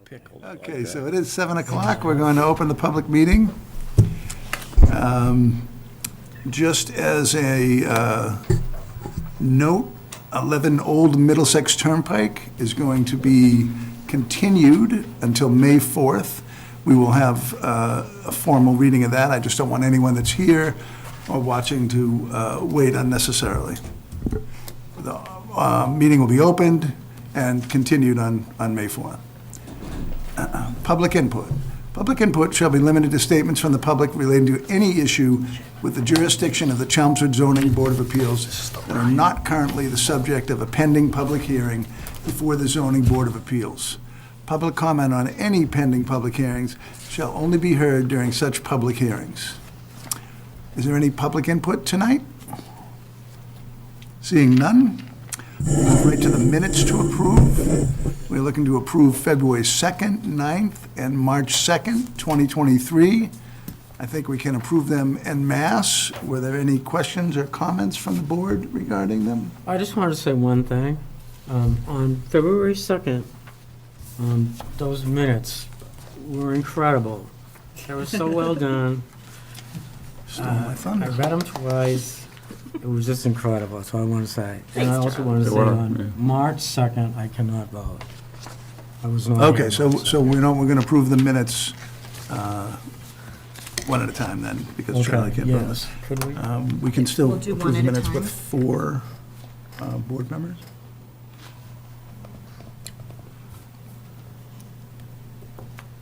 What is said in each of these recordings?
Pickled. Okay, so it is 7 o'clock. We're going to open the public meeting. Just as a note, 11 Old Middlesex Turnpike is going to be continued until May 4th. We will have a formal reading of that. I just don't want anyone that's here or watching to wait unnecessarily. The meeting will be opened and continued on May 4th. Public input. Public input shall be limited to statements from the public relating to any issue with the jurisdiction of the Chelmsford Zoning Board of Appeals that are not currently the subject of a pending public hearing before the Zoning Board of Appeals. Public comment on any pending public hearings shall only be heard during such public hearings. Is there any public input tonight? Seeing none, we'll move right to the minutes to approve. We're looking to approve February 2nd, 9th, and March 2nd, 2023. I think we can approve them en masse. Were there any questions or comments from the board regarding them? I just wanted to say one thing. On February 2nd, those minutes were incredible. They were so well done. Stole my thunder. I read them twice. It was just incredible, that's all I want to say. And I Thanks, also Charlie. want to They say were, on yeah. March 2nd, I cannot vote. I was not Okay, here so March 2nd. so we're going to approve the minutes one at a time then, because Charlie Okay, can't vote. yes. Could we? We can still We'll do approve one the at a minutes time. with 4 board members?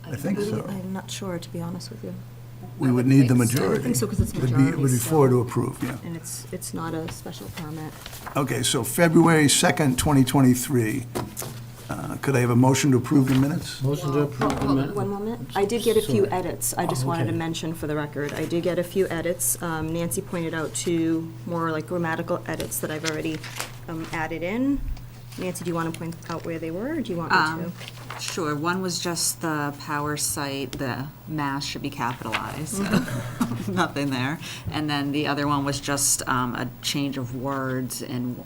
I think so. I'm not sure, to be honest with you. We would need the I majority. think so, because it's It would be majority. 4 so- to approve, yeah. And it's not a special permit. Okay, so February 2nd, 2023. Could I have a motion to approve the minutes? Motion to approve the Hold on, minutes. one moment. I did get a few Sorry. edits. I just Oh, wanted to okay. mention for the record. I did get a few edits. Nancy pointed out 2 more like grammatical edits that I've already added in. Nancy, do you want to point out where they were, or do you want me to? Sure, one was just the power site, the mass should be capitalized, so nothing there. And then the other one was just a change of words, and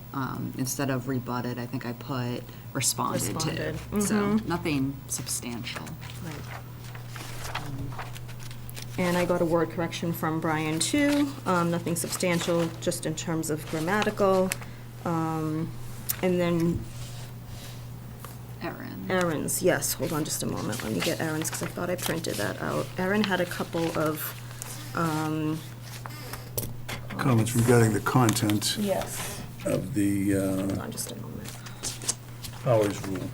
instead of rebutted, I think I put responded to. Responded, So, nothing substantial. Right. And I got a word correction from Brian, too. Nothing substantial, just in terms of grammatical. And then Erin. Erin's, yes, hold on just a moment. Let me get Erin's, because I thought I printed that out. Erin had a couple of, Comments regarding the content yes, of the hold on just a moment. powers rule.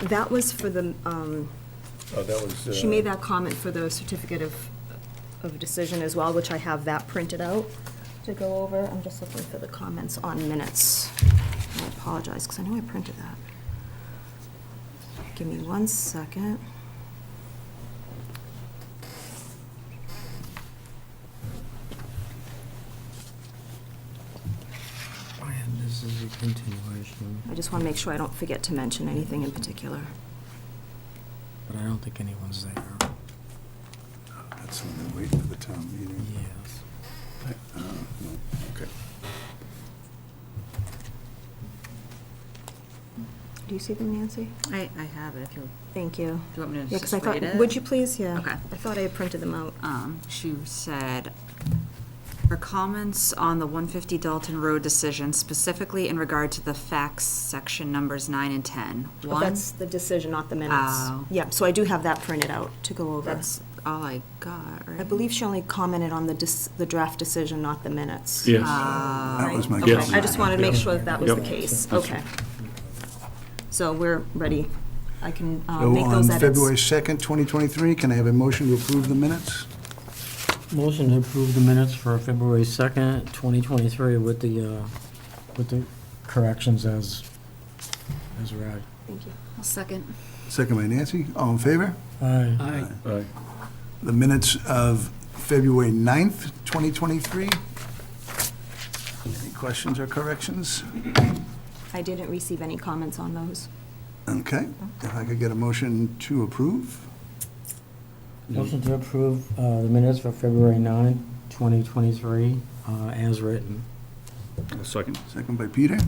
That was for the, Oh, that was... she made that comment for the certificate of decision as well, which I have that printed out to go over. I'm just looking for the comments on minutes. I apologize, because I know I printed that. Give me 1 second. And this is a continuation, I just want to make sure I don't forget to mention anything in particular. but I don't think anyone's there. That's something waiting for the town meeting. Yes. No, okay. Do you see them, Nancy? I have it, if you, Thank you. do you want me to Yeah, because just I thought, read it? would you please? Yeah. Okay. I thought I had printed them out. She said, her comments on the 150 Dalton Road decision, specifically in regard to the facts section numbers 9 and 10. But One, that's the decision, not the minutes. Oh. Yeah, so I do have that printed out to go over. that's all I got, right? I believe she only commented on the draft decision, not the minutes. Yes. That was my Okay, guess. I just wanted to make sure that that was the Yep. case. Okay. So we're ready. I can So make on those edits. February 2nd, 2023, can I have a motion to approve the minutes? Motion to approve the minutes for February 2nd, 2023 with the corrections as read. Thank you. I'll second. Second by Nancy, all in favor? Aye. Aye. The minutes of February 9th, 2023. Any questions or corrections? I didn't receive any comments on those. Okay, if I could get a motion to approve? Motion to approve the minutes for February 9, 2023 as written. Second. Second by Peter.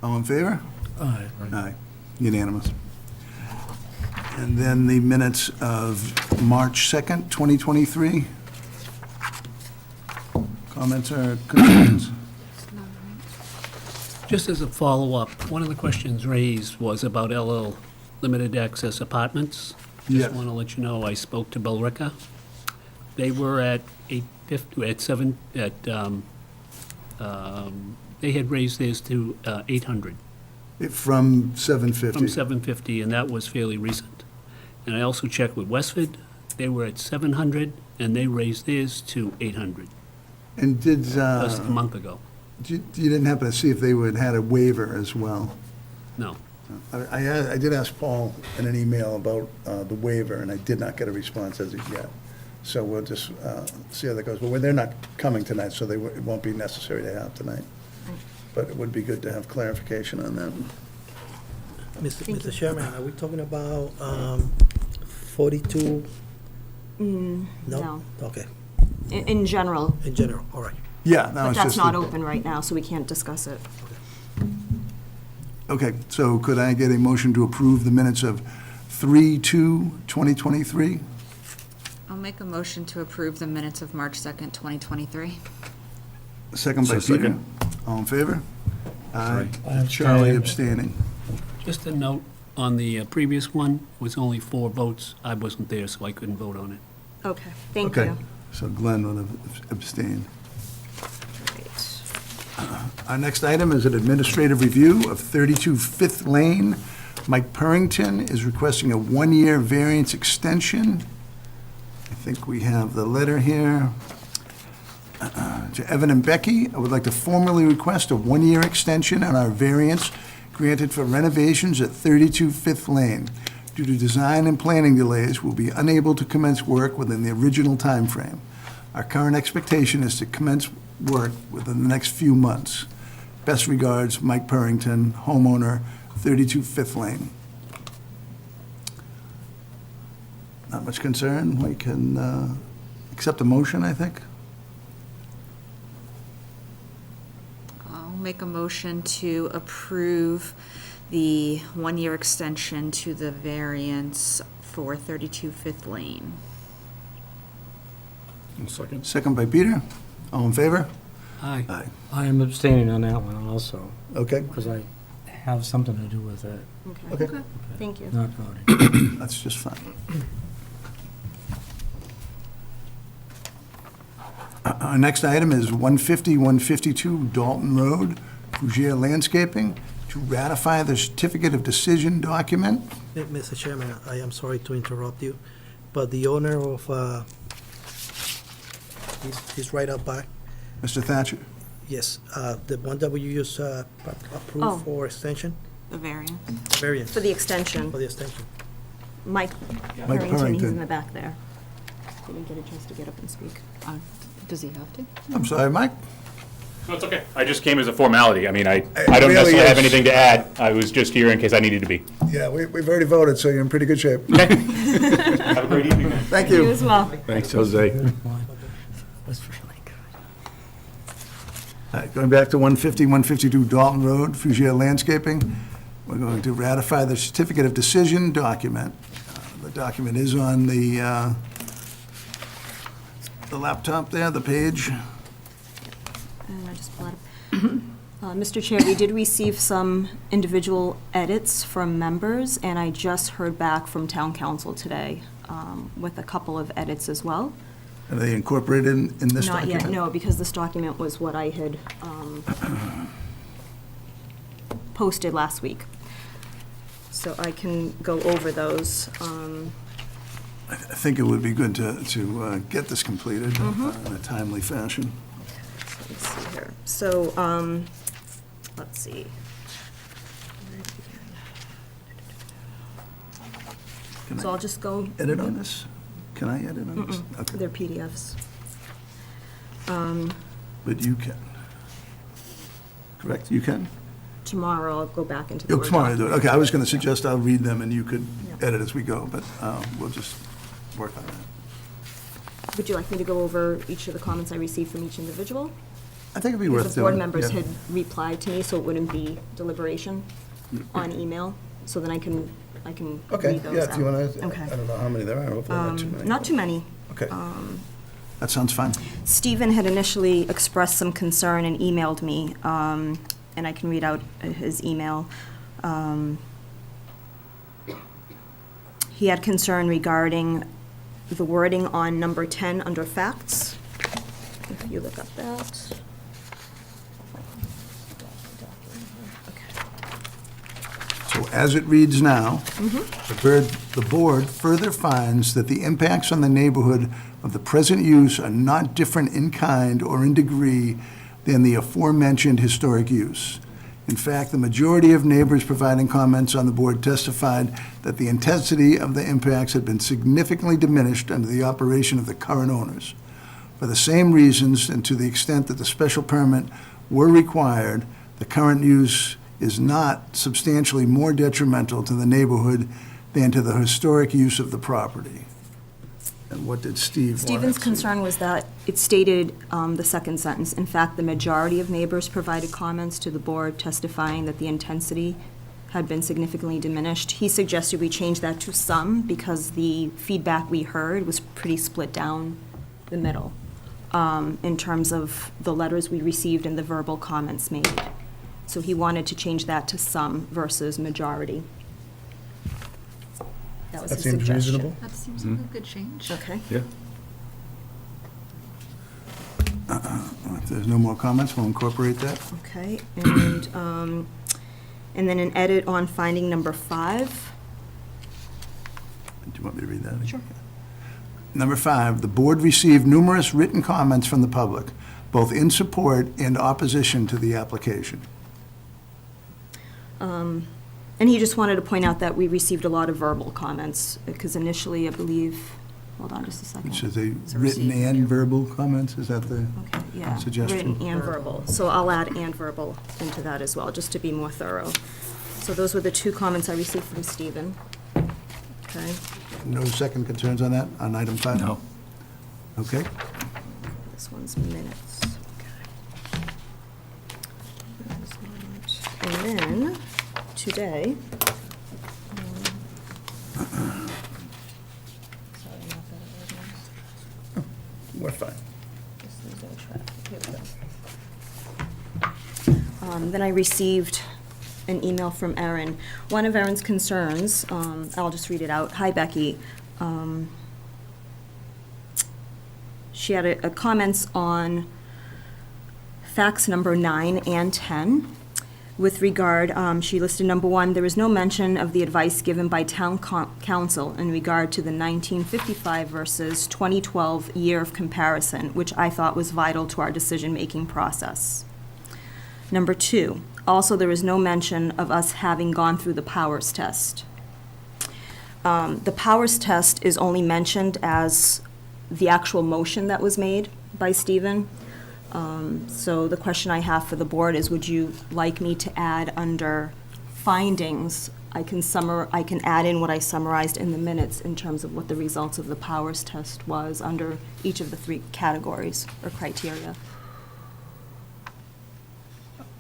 All in favor? Aye. Aye. Unanimous. And then the minutes of March 2nd, 2023. Comments or concerns? Just as a follow-up, one of the questions raised was about LL Limited Access Apartments. Yes. Just want to let you know, I spoke to Billerica. They were at 850, at 7, they had raised theirs to 800 From 750. from 750, and that was fairly recent. And I also checked with Westford, they were at 700, and they raised theirs to 800, And did, just a month ago. you didn't happen to see if they would had a waiver as well? No. I did ask Paul in an email about the waiver, and I did not get a response as of yet. So we'll just see how that goes. But they're not coming tonight, so it won't be necessary to have tonight. But it would be good to have clarification on that. Mr. Chairman, are we talking about 42? No. Okay, In general, in general, all right. Yeah, that but was that's just. not open right now, so we can't discuss it. Okay, so could I get a motion to approve the minutes of 3/2/2023? I'll make a motion to approve the minutes of March 2nd, 2023. Second by So Peter. second. All in favor? Aye. I Charlie abstain. abstaining. Just a note, on the previous one, was only 4 votes. I wasn't there, so I couldn't vote on it. Okay, thank Okay, you. so Glenn would have abstained. Right. Our next item is an administrative review of 32 Fifth Lane. Mike Purrington is requesting a 1-year variance extension. I think we have the letter here. To Evan and Becky, I would like to formally request a 1-year extension on our variance granted for renovations at 32 Fifth Lane. Due to design and planning delays, we'll be unable to commence work within the original timeframe. Our current expectation is to commence work within the next few months. Best regards, Mike Purrington, homeowner, 32 Fifth Lane. Not much concern. We can accept a motion, I think. I'll make a motion to approve the 1-year extension to the variance for 32 Fifth Lane. Second. Second by Peter. All in favor? Aye. Aye. I am abstaining on that one also, Okay, because I have something to do with it, Okay, okay, thank you. not voting. that's just fine. Our next item is 150-152 Dalton Road, Fougere Landscaping, to ratify the certificate of decision document. Mr. Chairman, I am sorry to interrupt you, but the owner of, he's right out back. Mr. Thatcher. Yes, the one that we just Oh. approved for extension, The variance. variance. For the extension, For the extension. Mike Mike Purrington, he's Purrington. in the back there. Didn't get a chance to get up and speak. Does he have to? I'm sorry, Mike? No, it's okay. I just came as a formality. I mean, I It don't really necessarily have is. anything to add. I was just here in case I needed to be. Yeah, we've already voted, so you're in pretty good shape. Have a great evening. Thank You you. as well. Thanks, Jose. Was really good. All right, going back to 150-152 Dalton Road, Fougere Landscaping, we're going to ratify the certificate of decision document. The document is on the laptop there, the page. And I just pull it up. Mr. Chair, we did receive some individual edits from members, and I just heard back from town council today with a couple of edits as well. Are they incorporated in this Not document? yet, no, because this document was what I had posted last week. So I can go over those. I think it would be good to get this completed in a timely fashion. Let's see here. So, let's see. Can So I I'll just go. edit on this? Can I edit on this? Okay, They're PDFs. but you can. Correct, you can? Tomorrow I'll go back into the You'll Word tomorrow do it. document. Okay, I was going to suggest I'll read them and you could Yeah. edit as we go, but we'll just work on that. Would you like me to go over each of the comments I received from each individual? I think it'd be worth Because doing. the board members yeah. had replied to me, so it wouldn't be deliberation on email. So then I can I can Okay, read those yeah, if you out. want to, Okay. I don't know how many there are, hopefully not too many. Not too many. Okay. That sounds fine. Stephen had initially expressed some concern and emailed me, and I can read out his email. He had concern regarding the wording on number 10 under facts. If you look up that. So as it reads now, the board further finds that the impacts on the neighborhood of the present use are not different in kind or in degree than the aforementioned historic use. In fact, the majority of neighbors providing comments on the board testified that the intensity of the impacts had been significantly diminished under the operation of the current owners. For the same reasons, and to the extent that the special permit were required, the current use is not substantially more detrimental to the neighborhood than to the historic use of the property. And what did Steve want? Stephen's concern was that it stated, the second sentence, in fact, the majority of neighbors provided comments to the board testifying that the intensity had been significantly diminished. He suggested we change that to some because the feedback we heard was pretty split down the middle in terms of the letters we received and the verbal comments made. So he wanted to change that to some versus majority. That was That his seems suggestion. reasonable. That seems like a good change. Okay. Yeah. If there's no more comments, we'll incorporate that. Okay, and then an edit on finding number 5. Do you want me to read that again? Sure. Number 5, the board received numerous written comments from the public, both in support and opposition to the application. And he just wanted to point out that we received a lot of verbal comments, because initially, I believe, hold on just a second. Should they It's a written receipt, and yeah. verbal comments? Is that the Okay, yeah. suggestion? Written and verbal. So I'll add and verbal into that as well, just to be more thorough. So those were the 2 comments I received from Stephen. Okay. No second concerns on that, on item 5? No. Okay. This one's minutes. Okay. And then, today. Sorry, not that organized. We're fine. This is no traffic. Here we go. Then I received an email from Erin. One of Erin's concerns, I'll just read it out. Hi, Becky. She had a comments on facts number 9 and 10. With regard, she listed number 1, there is no mention of the advice given by town council in regard to the 1955 versus 2012 year of comparison, which I thought was vital to our decision-making process. Number 2, also there is no mention of us having gone through the powers test. The powers test is only mentioned as the actual motion that was made by Stephen. So the question I have for the board is, would you like me to add under findings, I can add in what I summarized in the minutes in terms of what the results of the powers test was under each of the 3 categories or criteria?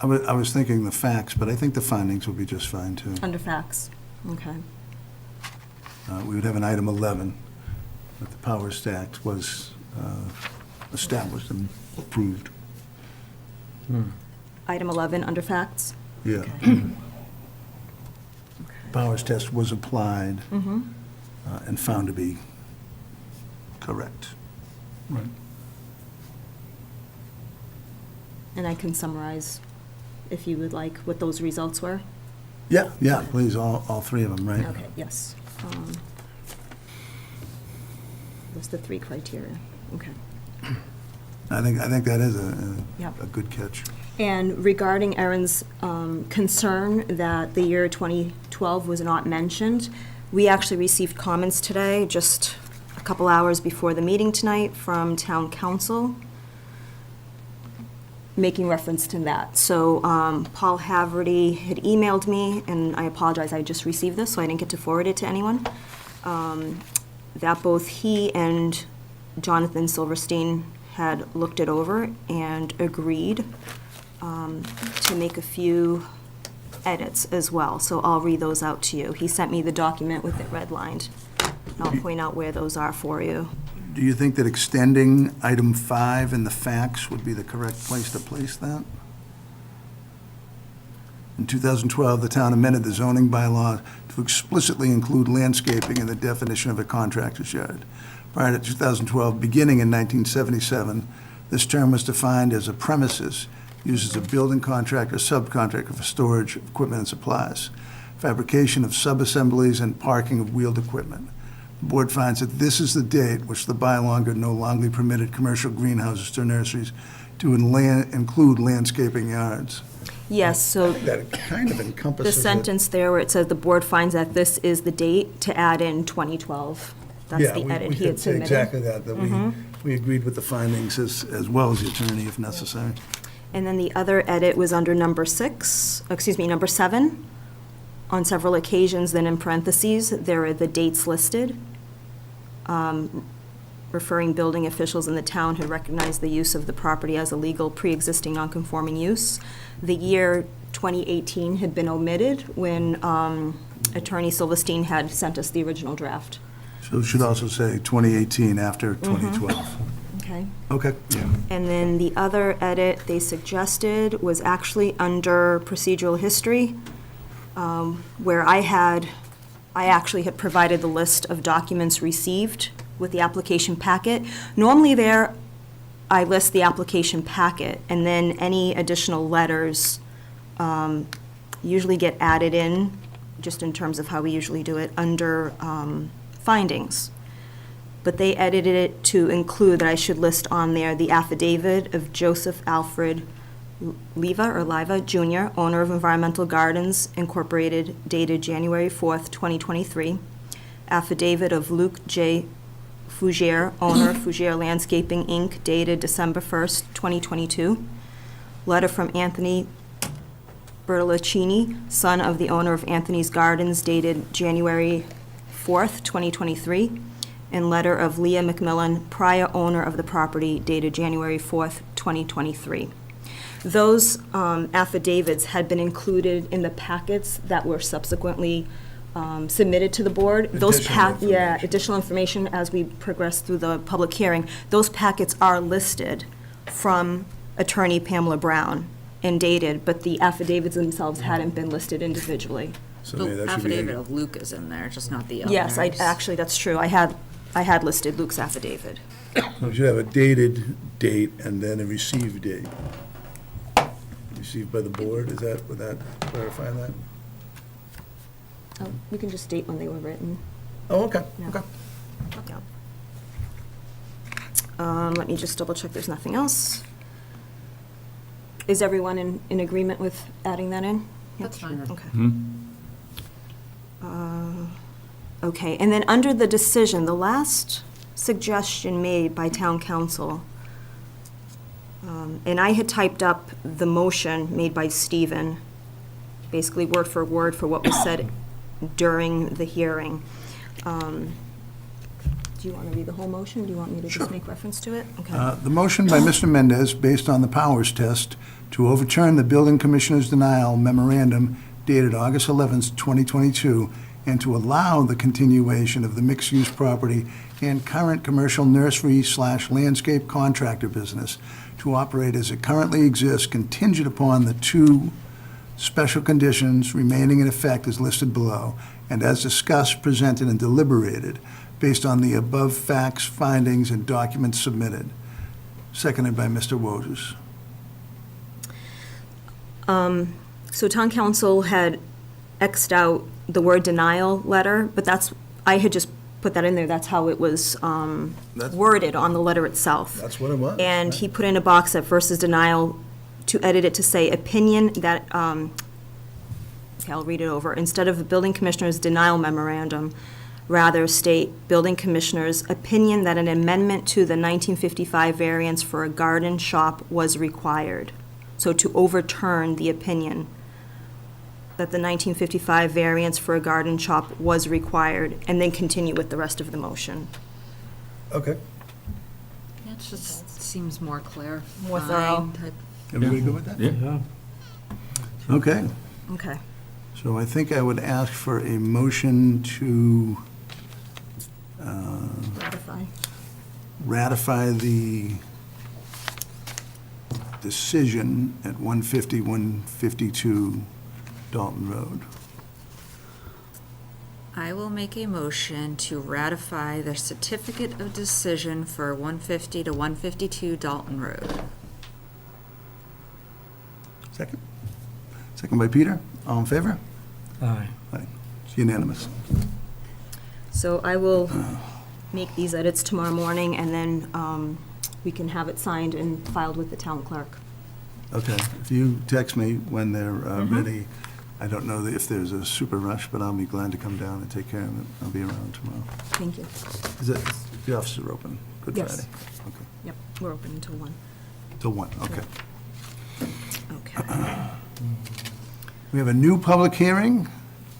I was thinking the facts, but I think the findings would be just fine, too. Under facts, okay. We would have an item 11, that the power stack was established and approved. Item 11, under facts? Yeah. Powers test was applied and found to be correct. Right. And I can summarize, if you would like, what those results were? Yeah, please, all 3 of them, right? Okay, yes. Those the 3 criteria, okay. I think that is a Yep. good catch. And regarding Erin's concern that the year 2012 was not mentioned, we actually received comments today, just a couple hours before the meeting tonight, from town council making reference to that. So Paul Haverty had emailed me, and I apologize, I just received this, so I didn't get to forward it to anyone, that both he and Jonathan Silverstein had looked it over and agreed to make a few edits as well, so I'll read those out to you. He sent me the document with it redlined. I'll point out where those are for you. Do you think that extending item 5 in the facts would be the correct place to place that? In 2012, the town amended the zoning bylaw to explicitly include landscaping in the definition of a contractor's yard. Prior to 2012, beginning in 1977, this term was defined as a premises used as a building contractor, subcontractor for storage of equipment and supplies, fabrication of subassemblies, and parking of wheeled equipment. The board finds that this is the date which the bylaw no longer permitted commercial greenhouses or nurseries to include landscaping yards. Yes, so That kind of the encompasses it. sentence there where it says the board finds that this is the date to add in 2012. That's Yeah, the we edit he could had say submitted. Mm-hmm. exactly that we agreed with the findings as well as the attorney if necessary. And then the other edit was under number 7. On several occasions, then in parentheses, there are the dates listed, referring building officials in the town who recognized the use of the property as a legal pre-existing non-conforming use. The year 2018 had been omitted when Attorney Silverstein had sent us the original draft. So it should also say 2018 after 2012. Okay. Okay. And then the other edit they suggested was actually under procedural history, where I actually had provided the list of documents received with the application packet. Normally there, I list the application packet, and then any additional letters usually get added in, just in terms of how we usually do it, under findings. But they edited it to include that I should list on there the affidavit of Joseph Alfred Liva Jr., owner of Environmental Gardens Incorporated, dated January 4th, 2023. Affidavit of Luke J. Fougere, owner of Fougere Landscaping, Inc., dated December 1st, 2022. Letter from Anthony Bertolacini, son of the owner of Anthony's Gardens, dated January 4th, 2023. And letter of Leah McMillan, prior owner of the property, dated January 4th, 2023. Those affidavits had been included in the packets that were subsequently submitted to the board. Additional information as we progress through the public hearing. Those packets are listed from Attorney Pamela Brown and dated, but the affidavits themselves hadn't been listed individually. So maybe The that should be. affidavit of Luke is in there, just not the others. Yes, actually, that's true. I had listed Luke's affidavit. We should have a dated date and then a received date. Received by the board, would that clarify that? Oh, we can just date when they were written. Oh, okay, Yeah. okay. Let me just double check there's nothing else. Is everyone in agreement with adding that in? That's fine. Okay. Okay, and then under the decision, the last suggestion made by town council, and I had typed up the motion made by Stephen, basically word for word for what was said during the hearing. Do you want to read the whole motion? Do you want me to just make reference to it? Okay. The motion by Mr. Mendez, based on the powers test, to overturn the building commissioner's denial memorandum dated August 11th, 2022, and to allow the continuation of the mixed-use property and current commercial nursery/landscape contractor business to operate as it currently exists, contingent upon the 2 special conditions remaining in effect as listed below, and as discussed, presented, and deliberated, based on the above facts, findings, and documents submitted. Seconded by Mr. Wojers. So town council had X'd out the word denial letter, but I had just put that in there, that's how it was worded on the letter itself. That's what it was. And he put in a box that versus denial, to edit it to say opinion that, okay, I'll read it over. Instead of the building commissioner's denial memorandum, rather state building commissioner's opinion that an amendment to the 1955 variance for a garden shop was required. So to overturn the opinion that the 1955 variance for a garden shop was required, and then continue with the rest of the motion. Okay. It just seems more clarifying. More thorough. type- Everybody good with that? Yeah. Okay. Okay. So I think I would ask for a motion to Ratify. ratify the decision at 150, 152 Dalton Road. I will make a motion to ratify the certificate of decision for 150 to 152 Dalton Road. Second? Second by Peter. All in favor? Aye. Aye. It's unanimous. So I will make these edits tomorrow morning, and then we can have it signed and filed with the town clerk. Okay, if you text me when they're ready, I don't know if there's a super rush, but I'll be glad to come down and take care of it. I'll be around tomorrow. Thank you. Is it, the offices are open Good Yes. Friday? Okay, Yep, we're open until 1. till 1, okay. Okay. We have a new public hearing,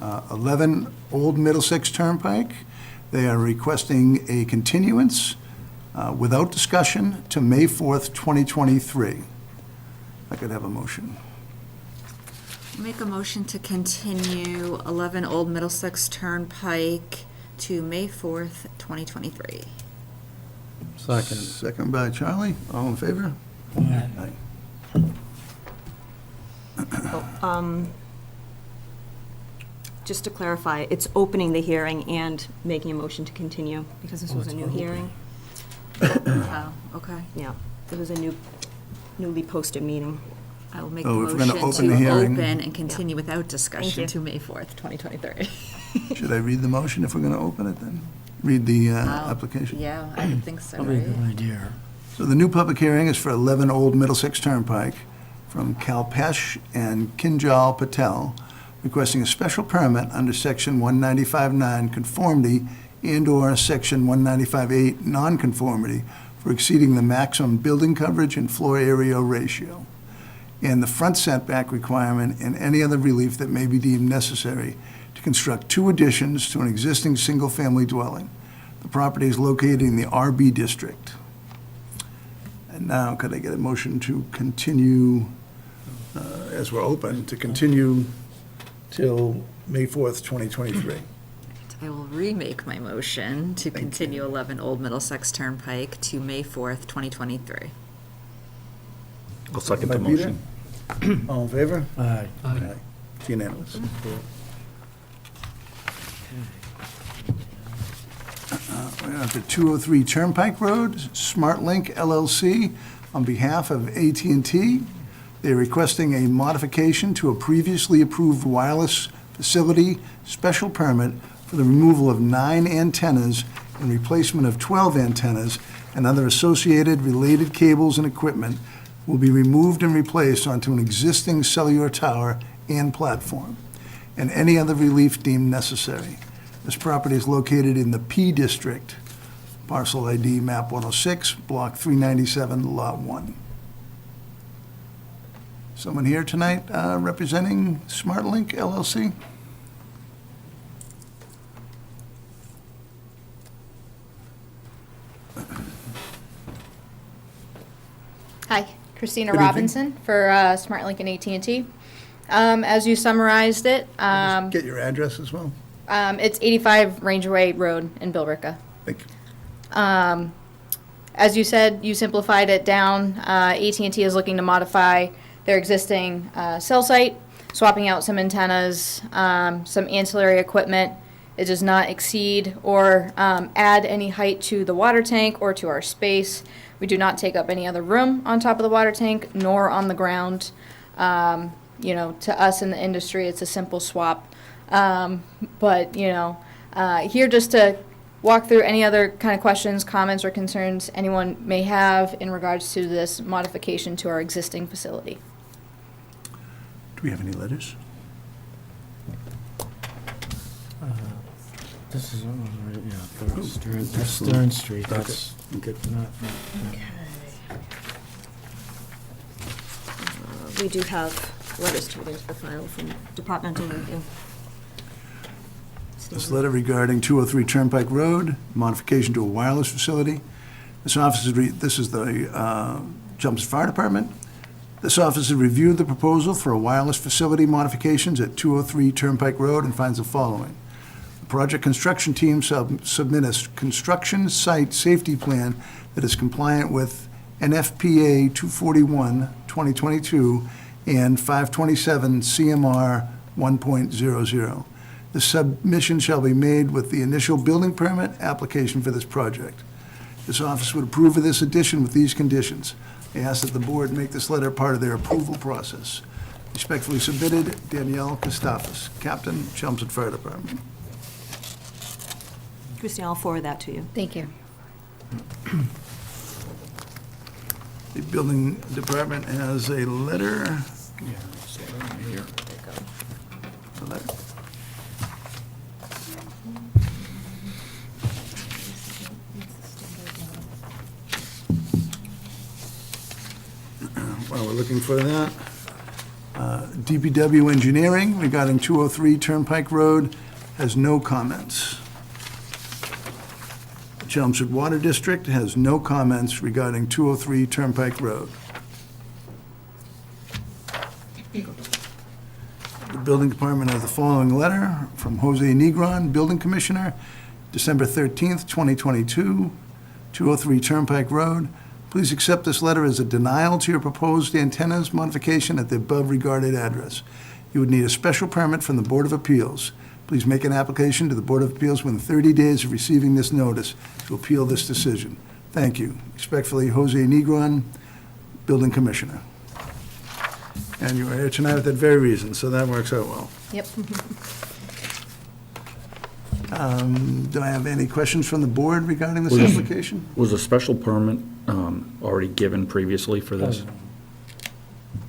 11 Old Middlesex Turnpike. They are requesting a continuance without discussion to May 4th, 2023. I could have a motion. Make a motion to continue 11 Old Middlesex Turnpike to May 4th, 2023. Second. Second by Charlie, all in favor? Aye. Aye. Just to clarify, it's opening the hearing and making a motion to continue, because this was a new hearing. Oh, okay. Yeah, it was a newly posted meeting. I will make a Oh, if we're gonna motion open to the hearing- open and continue without discussion you. to May 4th, 2023. Should I read the motion if we're going to open it then? Read the application? Yeah, I would think so, Probably a right? good idea. So the new public hearing is for 11 Old Middlesex Turnpike from Kalpesh and Kinjal Patel, requesting a special permit under Section 195.9 conformity and/or Section 195.8 nonconformity for exceeding the maximum building coverage and floor area ratio, and the front setback requirement and any other relief that may be deemed necessary to construct 2 additions to an existing single-family dwelling. The property is located in the RB district. And now, could I get a motion to continue, as we're open, to continue till May 4th, 2023? I will remake my motion to continue 11 Old Middlesex Turnpike to May 4th, 2023. I'll second By the Peter? motion. All in favor? Aye. Aye. It's unanimous. We're on to 203 Turnpike Road, SmartLink LLC, on behalf of AT&T. They're requesting a modification to a previously approved wireless facility special permit for the removal of 9 antennas and replacement of 12 antennas and other associated related cables and equipment will be removed and replaced onto an existing cellular tower and platform, and any other relief deemed necessary. This property is located in the P District, parcel ID map 106, block 397, lot 1. Someone here tonight representing SmartLink LLC? Hi, Christina Good evening. Robinson for SmartLink and AT&T. As you summarized it, Just get your address as well. it's 85 Rangerway Road in Billerica. Thank you. As you said, you simplified it down. AT&T is looking to modify their existing cell site, swapping out some antennas, some ancillary equipment. It does not exceed or add any height to the water tank or to our space. We do not take up any other room on top of the water tank, nor on the ground. To us in the industry, it's a simple swap. But here just to walk through any other kind of questions, comments, or concerns anyone may have in regards to this modification to our existing facility. Do we have any letters? This is, Stern Street, that's Okay. not, We do have letters to the file from departmental review. This letter regarding 203 Turnpike Road, modification to a wireless facility. This is the Chelmsford Fire Department. This office has reviewed the proposal for a wireless facility modifications at 203 Turnpike Road and finds the following. The project construction team submit a construction site safety plan that is compliant with NFPA 241-2022 and 527 CMR 1.00. The submission shall be made with the initial building permit application for this project. This office would approve of this addition with these conditions. I ask that the board make this letter part of their approval process. Respectfully submitted, Danielle Kostafis, Captain, Chelmsford Fire Department. Christine, I'll forward that to you. Thank you. The building department has a letter. A letter. While we're looking for that, DPW Engineering regarding 203 Turnpike Road has no comments. Chelmsford Water District has no comments regarding 203 Turnpike Road. The Building Department has the following letter from Jose Negron, Building Commissioner, December 13th, 2022, 203 Turnpike Road. Please accept this letter as a denial to your proposed antennas modification at the above regarded address. You would need a special permit from the Board of Appeals. Please make an application to the Board of Appeals within 30 days of receiving this notice to appeal this decision. Thank you. Respectfully, Jose Negron, Building Commissioner. And you are here tonight for that very reason, so that works out well. Yep. Do I have any questions from the board regarding this Was- application? Was a special permit already given previously for this?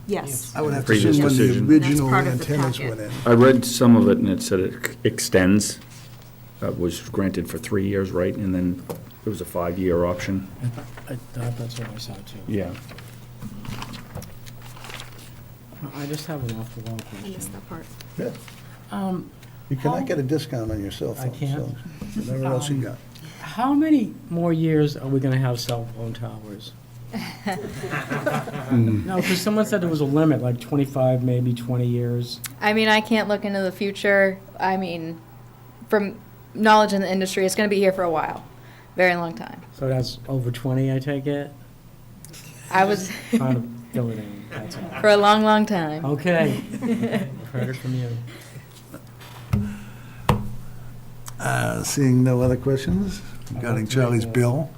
Yes. I would have to Previous assume when the decision. original That's part of the antennas packet. went in. I read some of it, and it said it extends, was granted for 3 years, right? And then there was a 5-year option. I thought that's what I saw too. Yeah. I just have an off-the-wall I question. missed that part. Yeah. Um, You cannot get a discount on your cell phone. I can't? so Whatever else you got. How many more years are we gonna have cell phone towers? No, because someone said there was a limit, like 25, maybe 20 years. I mean, I can't look into the future. I mean, from knowledge in the industry, it's going to be here for a while, very long time. So that's over 20, I take it? I was Trying to fill it in, that's all. for a long, long time. Okay. Heard it from you. Seeing no other questions regarding Charlie's bill.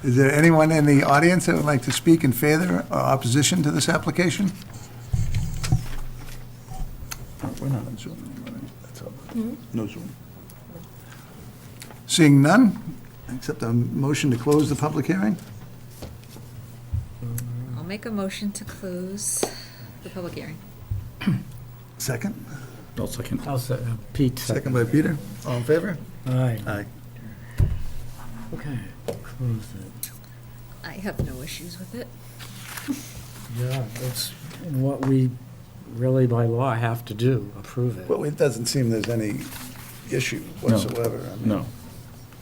Is there anyone in the audience that would like to speak in favor or opposition to this application? Oh, we're not on Zoom anymore, right? That's all. No Zoom. Seeing none, accept a motion to close the public hearing? I'll make a motion to close the public hearing. Second? I'll second. I'll say, Pete. Second by Peter. All in favor? Aye. Aye. Okay, close it. I have no issues with it. Yeah, it's what we really by law have to do, approve it. Well, it doesn't seem there's any issue whatsoever. I mean, No.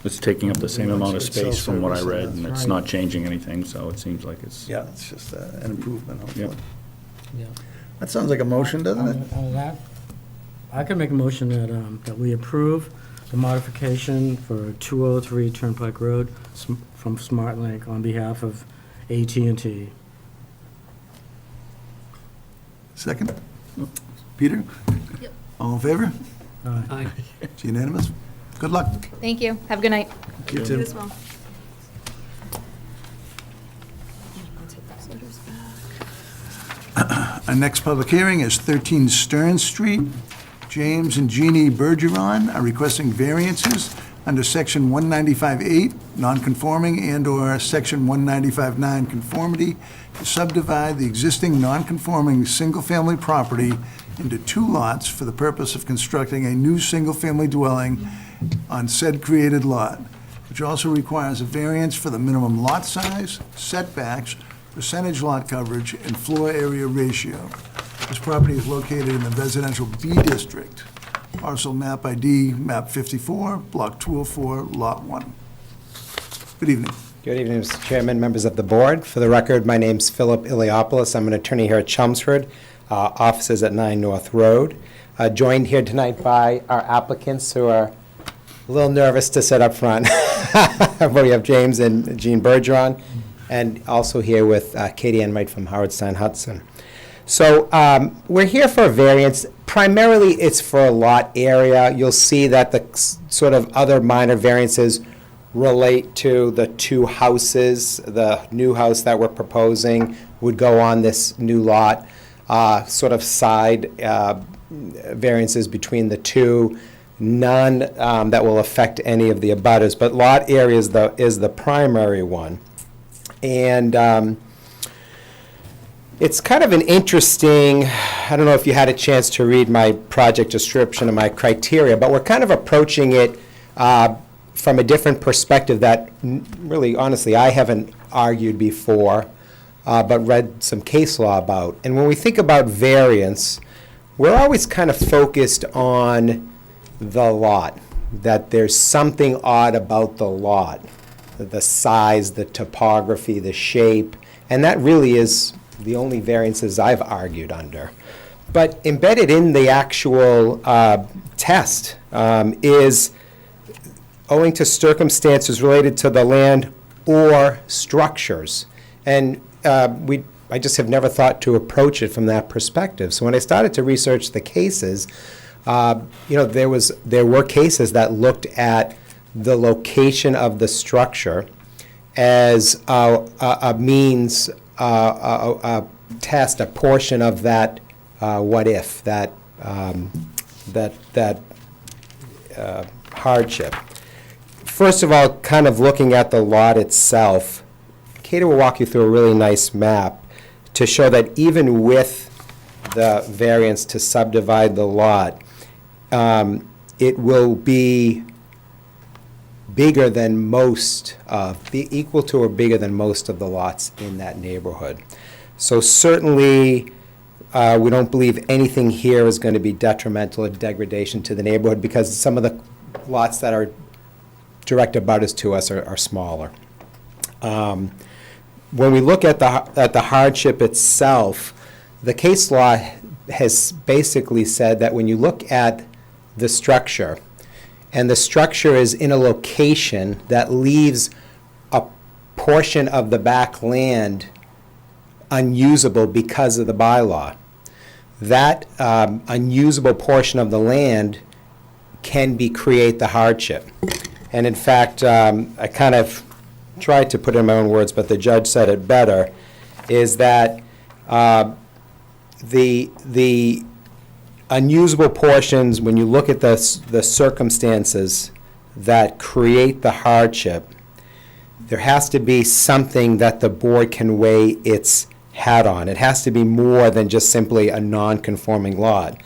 It's taking up the same amount of It's space from what I self-service, read, and that's it's right. not changing anything, so it seems like it's. Yeah, it's just an improvement, hopefully. Yep. Yeah. That sounds like a motion, doesn't it? On that, I could make a motion that we approve the modification for 203 Turnpike Road from SmartLink on behalf of AT&T. Second? Peter? Yep. All in favor? Aye. It's unanimous. Good luck. Thank you. Have a good night. You You too. as well. I'll take those letters back. Our next public hearing is 13 Stern Street. James and Jeannie Bergeron are requesting variances under Section 195-8, non-conforming, and/or Section 195-9, conformity, to subdivide the existing non-conforming single-family property into 2 lots for the purpose of constructing a new single-family dwelling on said created lot, which also requires a variance for the minimum lot size, setbacks, percentage lot coverage, and floor area ratio. This property is located in the residential B district, parcel map ID, map 54, block 204, lot 1. Good evening. Good evening, Mr. Chairman, members of the board. For the record, my name's Philip Iliopoulos. I'm an attorney here at Chelmsford, offices at 9 North Road. Joined here tonight by our applicants who are a little nervous to sit up front. We have James and Jean Bergeron, and also here with Katie Enright from Howard Stein Hudson. So we're here for a variance. Primarily, it's for a lot area. You'll see that the sort of other minor variances relate to the two houses. The new house that we're proposing would go on this new lot, sort of side variances between the two. None that will affect any of the abutters, but lot area is the primary one. And it's kind of an interesting, I don't know if you had a chance to read my project description and my criteria, but we're kind of approaching it from a different perspective that really, honestly, I haven't argued before, but read some case law about. And when we think about variance, we're always kind of focused on the lot, that there's something odd about the lot, the size, the topography, the shape, and that really is the only variances I've argued under. But embedded in the actual test is owing to circumstances related to the land or structures. And I just have never thought to approach it from that perspective. So when I started to research the cases, there were cases that looked at the location of the structure as a means, a test, a portion of that what if, that hardship. First of all, kind of looking at the lot itself, Katie will walk you through a really nice map to show that even with the variance to subdivide the lot, it will be bigger than most be equal to or bigger than most of the lots in that neighborhood. So certainly, we don't believe anything here is going to be detrimental or degradation to the neighborhood because some of the lots that are direct abutters to us are smaller. When we look at the hardship itself, the case law has basically said that when you look at the structure, and the structure is in a location that leaves a portion of the back land unusable because of the bylaw, that unusable portion of the land can create the hardship. And in fact, I kind of tried to put it in my own words, but the judge said it better, is that the unusable portions, when you look at the circumstances that create the hardship, there has to be something that the board can weigh its hat on. It has to be more than just simply a non-conforming lot.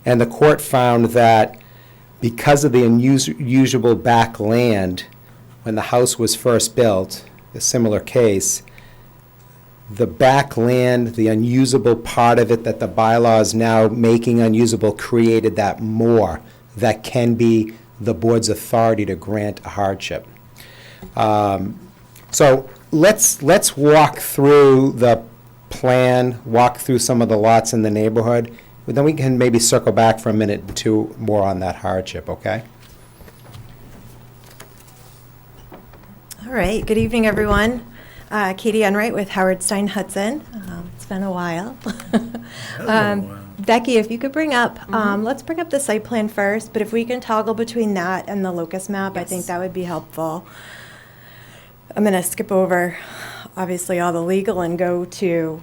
And the court found that because of the unusable back land, when the house was first built, a similar case, the back land, the unusable part of it that the bylaw is now making unusable, created that more that can be the board's authority to grant a hardship. So let's walk through the plan, walk through some of the lots in the neighborhood, but then we can maybe circle back for a minute or two more on that hardship, okay? All right, good evening, everyone. Katie Enright with Howard Stein Hudson. It's been a while. Becky, if you could bring up, let's bring up the site plan first, but if we can toggle between that and the locus map, I think that would be helpful. I'm going to skip over, obviously, all the legal and go to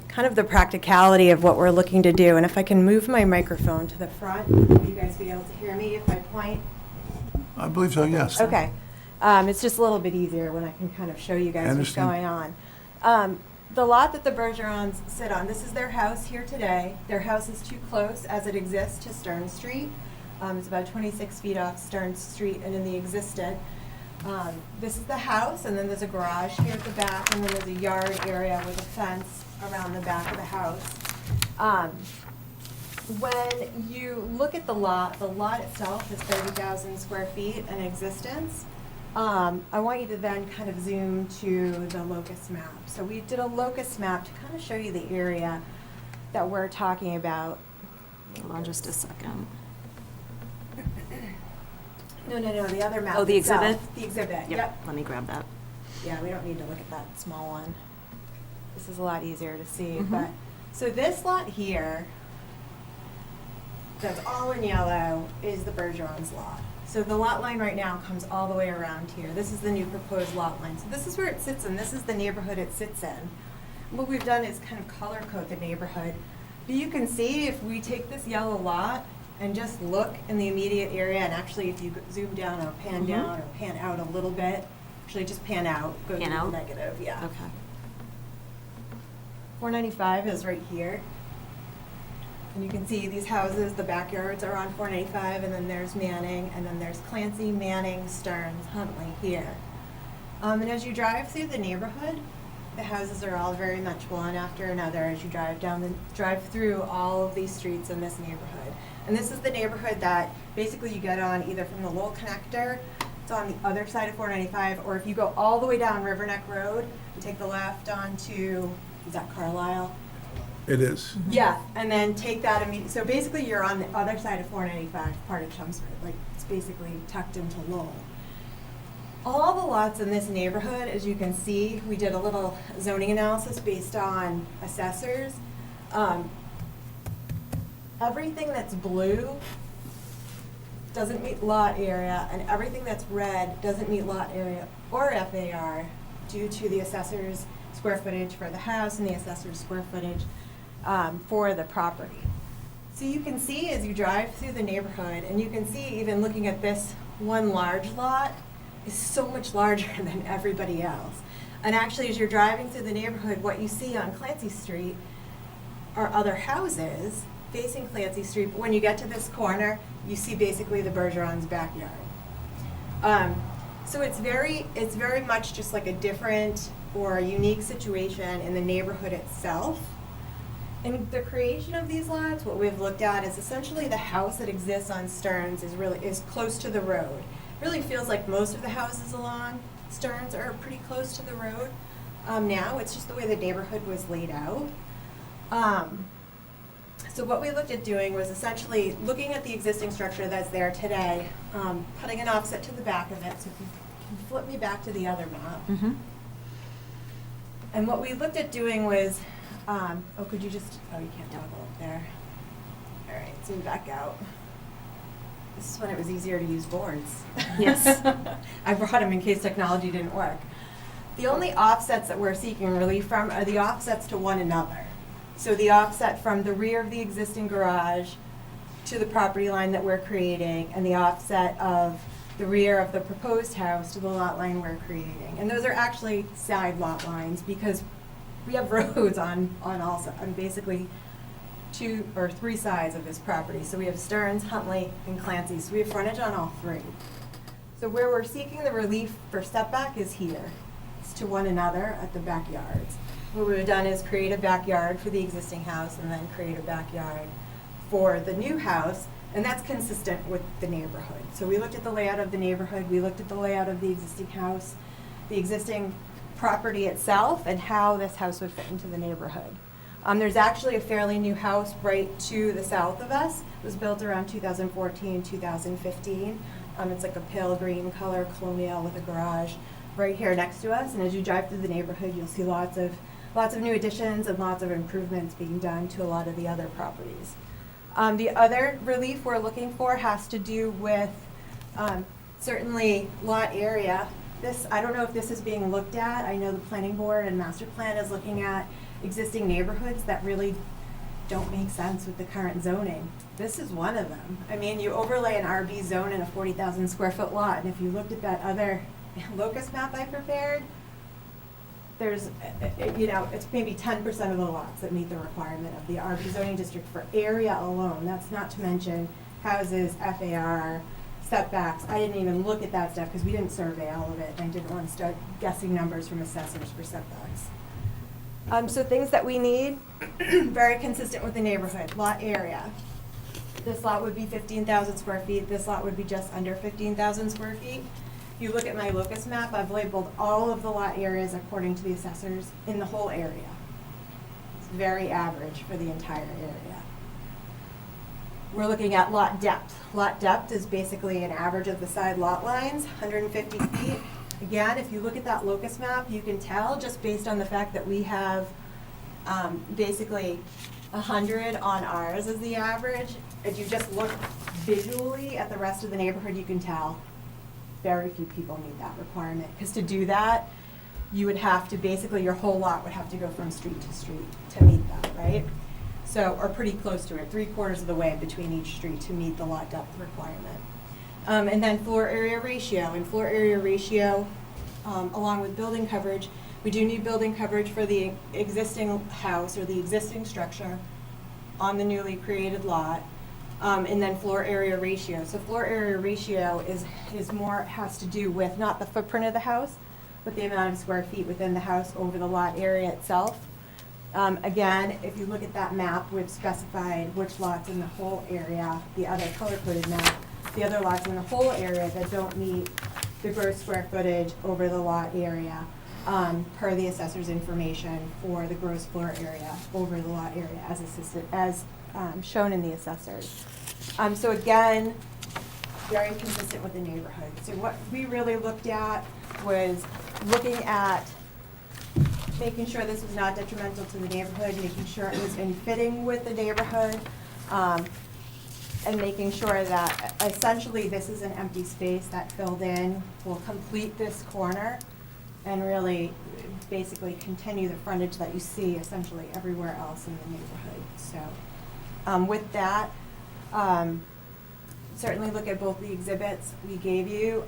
kind of the practicality of what we're looking to do. And if I can move my microphone to the front, will you guys be able to hear me if I point? I believe so, yes. Okay. It's just a little bit easier when I can kind of show you guys what's going on. The lot that the Bergerons sit on, this is their house here today. Their house is too close as it exists to Stern Street. It's about 26 feet off Stern Street and in the existent. This is the house, and then there's a garage here at the back, and then there's a yard area with a fence around the back of the house. When you look at the lot itself is 30,000 square feet in existence. I want you to then kind of zoom to the locus map. So we did a locus map to kind of show you the area that we're talking about. Hold on just a second. No, the other map. Oh, the itself. exhibit? The exhibit, yep. Let me grab that. Yeah, we don't need to look at that small one. This is a lot easier to see, Mhm. but, so this lot here, that's all in yellow, is the Bergeron's lot. So the lot line right now comes all the way around here. This is the new proposed lot line. So this is where it sits in, this is the neighborhood it sits in. What we've done is kind of color code the neighborhood. But you can see if we take this yellow lot and just look in the immediate area, and actually if you zoom down or pan Mhm. down or pan out a little bit, actually just pan out, go to Pan the out? negative, yeah. Okay. 495 is right here. And you can see these houses, the backyards are on 495, and then there's Manning, and then there's Clancy, Manning, Stearns, Huntley here. And as you drive through the neighborhood, the houses are all very much one after another as you drive through all of these streets in this neighborhood. And this is the neighborhood that basically you get on either from the Lowell Connector, it's on the other side of 495, or if you go all the way down River Neck Road and take the left onto, is that Carlisle? It is. Yeah, and then take that immediately, so basically you're on the other side of 495, part of Chelmsford, like it's basically tucked into Lowell. All the lots in this neighborhood, as you can see, we did a little zoning analysis based on assessors. Everything that's blue doesn't meet lot area, and everything that's red doesn't meet lot area or FAR due to the assessor's square footage for the house and the assessor's square footage for the property. So you can see as you drive through the neighborhood, and you can see even looking at this one large lot is so much larger than everybody else. And actually, as you're driving through the neighborhood, what you see on Clancy Street are other houses facing Clancy Street, but when you get to this corner, you see basically the Bergeron's backyard. So it's very much just like a different or a unique situation in the neighborhood itself. In the creation of these lots, what we've looked at is essentially the house that exists on Stearns is close to the road. It really feels like most of the houses along Stearns are pretty close to the road. Now, it's just the way the neighborhood was laid out. So what we looked at doing was essentially looking at the existing structure that's there today, putting an offset to the back of it. So if you can flip me back to the other map. Mm-hmm. And what we looked at doing was, could you just, you can't toggle up there. All right, zoom back out. This is when it was easier to use boards. Yes. I brought them in case technology didn't work. The only offsets that we're seeking relief from are the offsets to one another. So the offset from the rear of the existing garage to the property line that we're creating, and the offset of the rear of the proposed house to the lot line we're creating. And those are actually side lot lines because we have roads on basically 2 or 3 sides of this property. So we have Stearns, Huntley, and Clancy. So we have frontage on all 3. So where we're seeking the relief for setback is here. It's to one another at the backyards. What we've done is create a backyard for the existing house and then create a backyard for the new house, and that's consistent with the neighborhood. So we looked at the layout of the neighborhood, we looked at the layout of the existing house, the existing property itself, and how this house would fit into the neighborhood. There's actually a fairly new house right to the south of us. It was built around 2014, 2015. It's like a pale green color colonial with a garage right here next to us. And as you drive through the neighborhood, you'll see lots of new additions and lots of improvements being done to a lot of the other properties. The other relief we're looking for has to do with certainly lot area. I don't know if this is being looked at. I know the planning board and master plan is looking at existing neighborhoods that really don't make sense with the current zoning. This is one of them. I mean, you overlay an RB zone in a 40,000 square foot lot, and if you looked at that other locus map I prepared, there's, it's maybe 10% of the lots that meet the requirement of the RB zoning district for area alone. That's not to mention houses, FAR, setbacks. I didn't even look at that stuff because we didn't survey all of it, and I didn't want to start guessing numbers from assessors for setbacks. So things that we need, very consistent with the neighborhood. Lot area. This lot would be 15,000 square feet. This lot would be just under 15,000 square feet. If you look at my locus map, I've labeled all of the lot areas according to the assessors in the whole area. It's very average for the entire area. We're looking at lot depth. Lot depth is basically an average of the side lot lines, 150 feet. Again, if you look at that locus map, you can tell just based on the fact that we have basically 100 on ours as the average. If you just look visually at the rest of the neighborhood, you can tell very few people meet that requirement. Because to do that, you would have to, basically your whole lot would have to go from street to street to meet that, right? So, or pretty close to it, 3/4 of the way between each street to meet the lot depth requirement. And then floor area ratio. And floor area ratio, along with building coverage, we do need building coverage for the existing house or the existing structure on the newly created lot. And then floor area ratio. So floor area ratio is more, has to do with not the footprint of the house, but the amount of square feet within the house over the lot area itself. Again, if you look at that map, we've specified which lots in the whole area, the other color-coded map, the other lots in the whole area that don't meet the gross square footage over the lot area, per the assessor's information for the gross floor area over the lot area as shown in the assessors. So again, very consistent with the neighborhood. So what we really looked at was looking at making sure this was not detrimental to the neighborhood, making sure it was in fitting with the neighborhood, and making sure that essentially this is an empty space that filled in will complete this corner and really basically continue the frontage that you see essentially everywhere else in the neighborhood. So with that, certainly look at both the exhibits we gave you.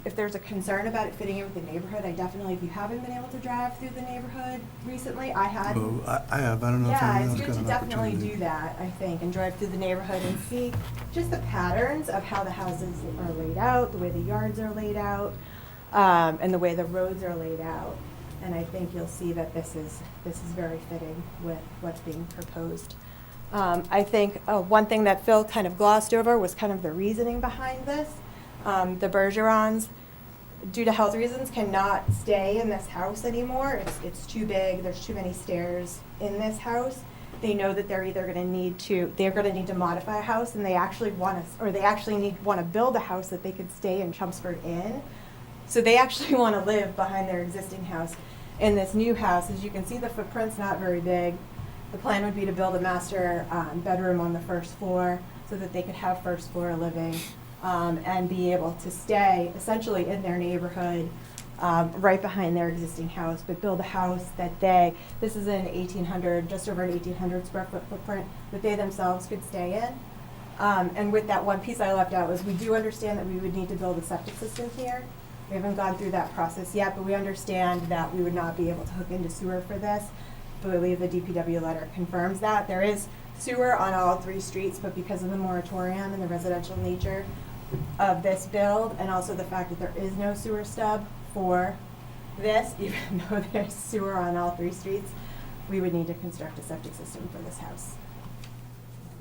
If there's a concern about it fitting in with the neighborhood, I definitely, if you haven't been able to drive through the neighborhood recently, I had. Oh, I have, I don't know if Yeah, anyone it's else good got to an definitely opportunity. do that, I think, and drive through the neighborhood and see just the patterns of how the houses are laid out, the way the yards are laid out, and the way the roads are laid out. And I think you'll see that this is very fitting with what's being proposed. I think one thing that Phil kind of glossed over was kind of the reasoning behind this. The Bergerons, due to health reasons, cannot stay in this house anymore. It's too big, there's too many stairs in this house. They know that they're either gonna need to modify a house, and they actually want to build a house that they could stay in Chelmsford in. So they actually want to live behind their existing house. In this new house, as you can see, the footprint's not very big. The plan would be to build a master bedroom on the first floor so that they could have first floor living and be able to stay essentially in their neighborhood right behind their existing house, but build a house that this is an 1,800, just over an 1,800 square foot footprint that they themselves could stay in. And with that one piece I left out was we do understand that we would need to build a septic system here. We haven't gone through that process yet, but we understand that we would not be able to hook into sewer for this. I believe the DPW letter confirms that. There is sewer on all 3 streets, but because of the moratorium and the residential nature of this build, and also the fact that there is no sewer stub for this, even though there's sewer on all 3 streets, we would need to construct a septic system for this house.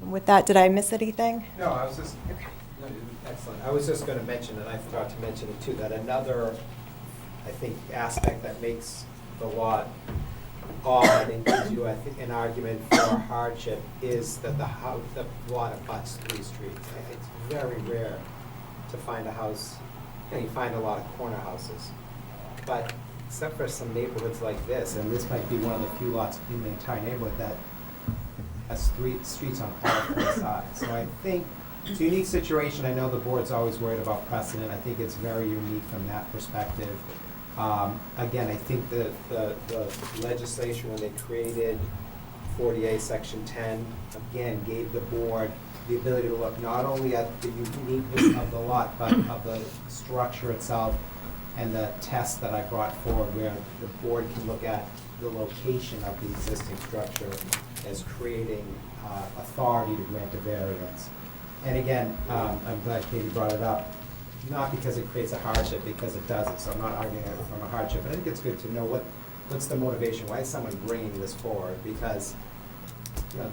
With that, did I miss anything? No, I was just, Okay. no, excellent. I was just going to mention, and I forgot to mention it too, that another, I think, aspect that makes the lot odd and gives you, I think, an argument for hardship is that the lot abuts 3 streets. It's very rare to find a house, you find a lot of corner houses. But except for some neighborhoods like this, and this might be one of the few lots in the entire neighborhood that has 3 streets on all 3 sides. So I think it's a unique situation. I know the board's always worried about precedent. I think it's very unique from that perspective. Again, I think the legislation, when they created 40A Section 10, again, gave the board the ability to look not only at the uniqueness of the lot, but of the structure itself and the test that I brought forward, where the board can look at the location of the existing structure as creating authority to grant a variance. And again, I'm glad Katie brought it up, not because it creates a hardship, because it doesn't. So I'm not arguing it from a hardship. But I think it's good to know what's the motivation. Why is someone bringing this forward? Because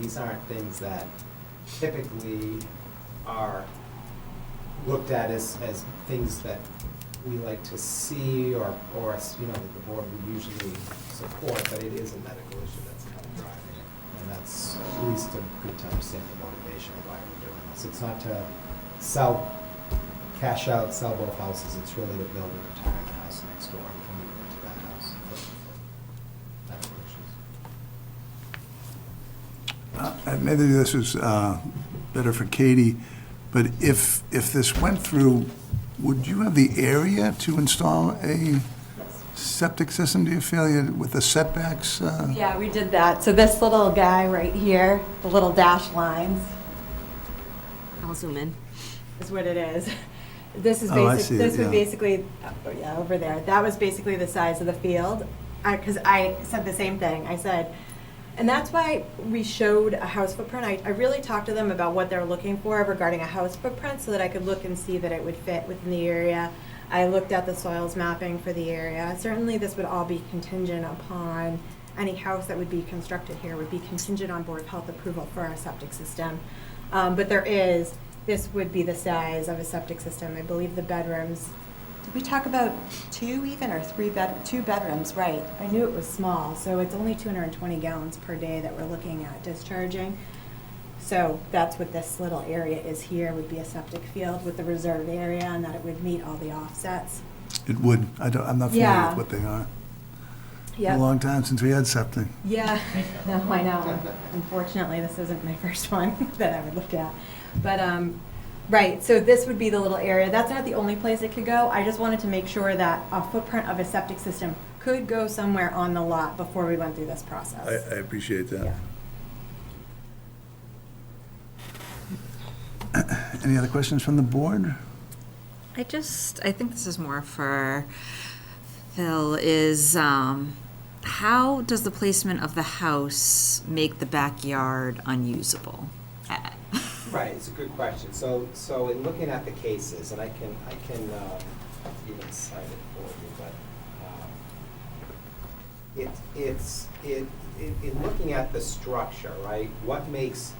these aren't things that typically are looked at as things that we like to see, or, you know, that the board would usually support, but it is a medical issue that's kind of driving it. And that's at least a good to understand the motivation of why we're doing this. It's not to cash out, sell both houses. It's really to build a retirement house next door and move into that house for medical issues. And maybe this is better for Katie, but if this went through, would you have the area to install a septic system, do you feel, with the setbacks? Yeah, we did that. So this little guy right here, the little dashed lines, I'll zoom in. is what it is. This is Oh, I basic, see it, this was yeah. basically, yeah, over there. That was basically the size of the field. Because I said the same thing. I said, and that's why we showed a house footprint. I really talked to them about what they're looking for regarding a house footprint so that I could look and see that it would fit within the area. I looked at the soils mapping for the area. Certainly this would all be contingent upon any house that would be constructed here would be contingent on Board of Health approval for a septic system. But this would be the size of a septic system. I believe the bedrooms, did we talk about 2 even, or 2 bedrooms, right? I knew it was small, so it's only 220 gallons per day that we're looking at discharging. So that's what this little area is here, would be a septic field with the reserve area, and that it would meet all the offsets. It would. I'm not familiar Yeah. with what they are. Yep. A long time since we had septic. Yeah, no, I know. Unfortunately, this isn't my first one that I would look at. But, right, so this would be the little area. That's not the only place it could go. I just wanted to make sure that a footprint of a septic system could go somewhere on the lot before we went through this process. I appreciate that. Yeah. Any other questions from the board? I think this is more for Phil, is how does the placement of the house make the backyard unusable? Right, it's a good question. So in looking at the cases, and I can even cite it for you, but in looking at the structure, right, what makes,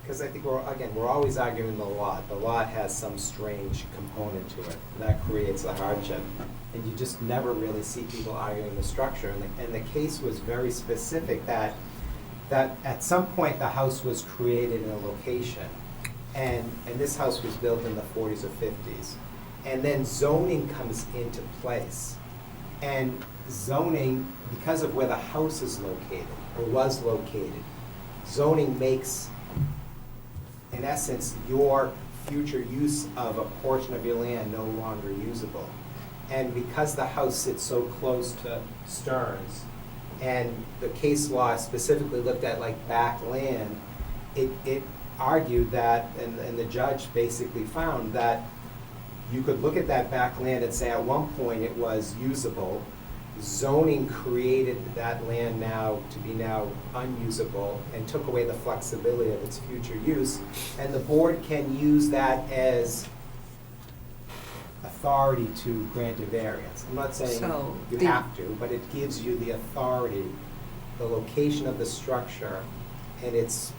because I think we're always arguing the lot. The lot has some strange component to it. That creates a hardship. And you just never really see people arguing the structure. And the case was very specific that at some point the house was created in a location. And this house was built in the 40s or 50s. And then zoning comes into place. And zoning, because of where the house is located, or was located, zoning makes, in essence, your future use of a portion of your land no longer usable. And because the house sits so close to Stearns, and the case law specifically looked at like back land, it argued that, and the judge basically found that you could look at that back land and say at one point it was usable. Zoning created that land now to be now unusable and took away the flexibility of its future use. And the board can use that as authority to grant a variance. I'm not saying So you the- have to, but it gives you the authority, the location of the structure, and its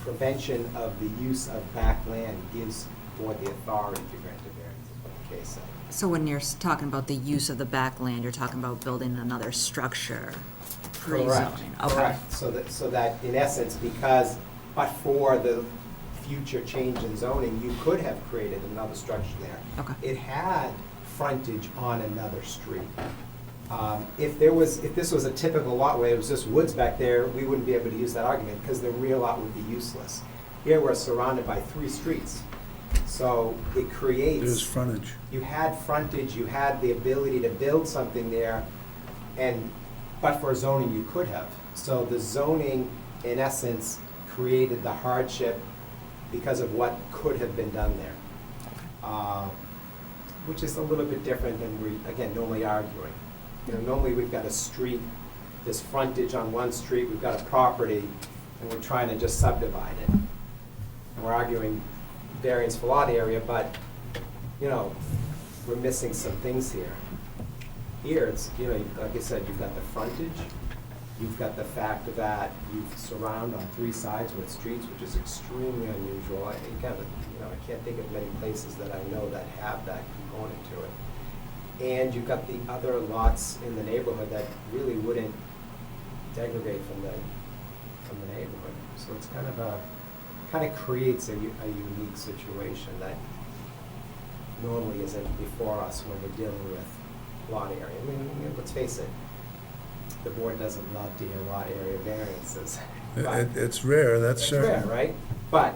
prevention of the use of back land gives the board the authority to grant a variance, is what the case said. So when you're talking about the use of the backland, you're talking about building another structure pre-zoning? Okay. Correct. So that in essence, but for the future change in zoning, you could have created another structure there. Okay. It had frontage on another street. If this was a typical lot where it was just woods back there, we wouldn't be able to use that argument because the rear lot would be useless. Here we're surrounded by 3 streets. So it creates. There's frontage. You had frontage, you had the ability to build something there, but for zoning, you could have. So the zoning, in essence, created the hardship because of what could have been done there. Which is a little bit different than we, again, normally arguing. Normally we've got a street, there's frontage on one street, we've got a property, and we're trying to just subdivide it. And we're arguing variance for lot area, but, we're missing some things here. Here, it's, like I said, you've got the frontage, You've got the fact that you surround on three sides with streets, which is extremely unusual. I can't think of many places that I know that have that component to it. And you've got the other lots in the neighborhood that really wouldn't degrade from the neighborhood. So it's kind of creates a unique situation that normally isn't before us when we're dealing with lot area. I mean, let's face it, the board doesn't love to hear lot area variances. It's rare, that's It's certain. rare, right? But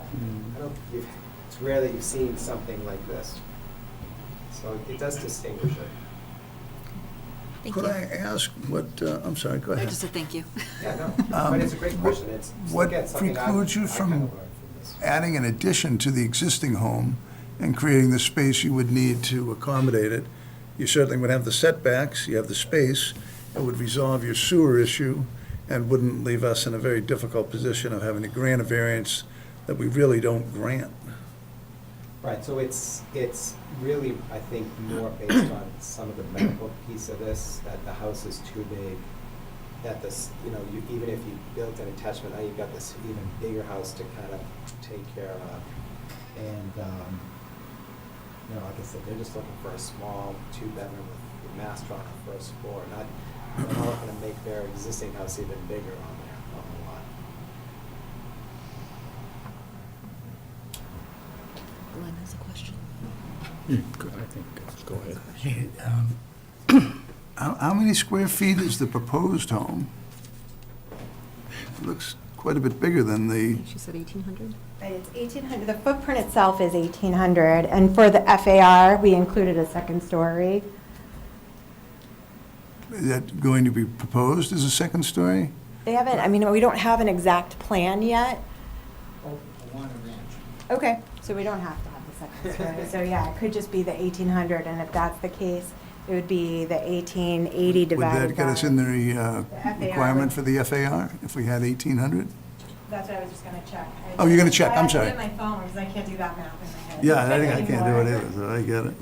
it's rare that you've seen something like this. So it does distinguish it. Thank Could you. I ask what, I'm sorry, go I ahead. just said thank you. Yeah, no, but it's a great question. It's What again, something precludes you I kind from of learned from this. adding an addition to the existing home and creating the space you would need to accommodate it? You certainly would have the setbacks, you have the space, it would resolve your sewer issue, and wouldn't leave us in a very difficult position of having to grant a variance that we really don't grant. Right, so it's really, I think, more based on some of the medical piece of this, that the house is too big, that this, even if you built an attachment, now you've got this even bigger house to kind of take care of. And, like I said, they're just looking for a small two-bedroom with master on the first floor, they're not looking to make their existing house even bigger on the lot. Glenn has a question. I think, go ahead. How many square feet is the proposed home? It looks quite a bit bigger than the, She said 1,800? It's 1,800, the footprint itself is 1,800, and for the FAR, we included a second story. is that going to be proposed as a second story? They haven't, we don't have an exact plan yet. Okay, so we don't have to have the second story. So yeah, it could just be the 1,800, and if that's the case, it would be the 1,880 Would divided by. that get us in the FAR requirement would- for the FAR, if we had 1,800? That's what I was just gonna check. Oh, you're gonna check, I'm sorry. I have to get my phone, because I can't do that math in my head. Yeah, I think I can't do it Anymore. either, so I get it.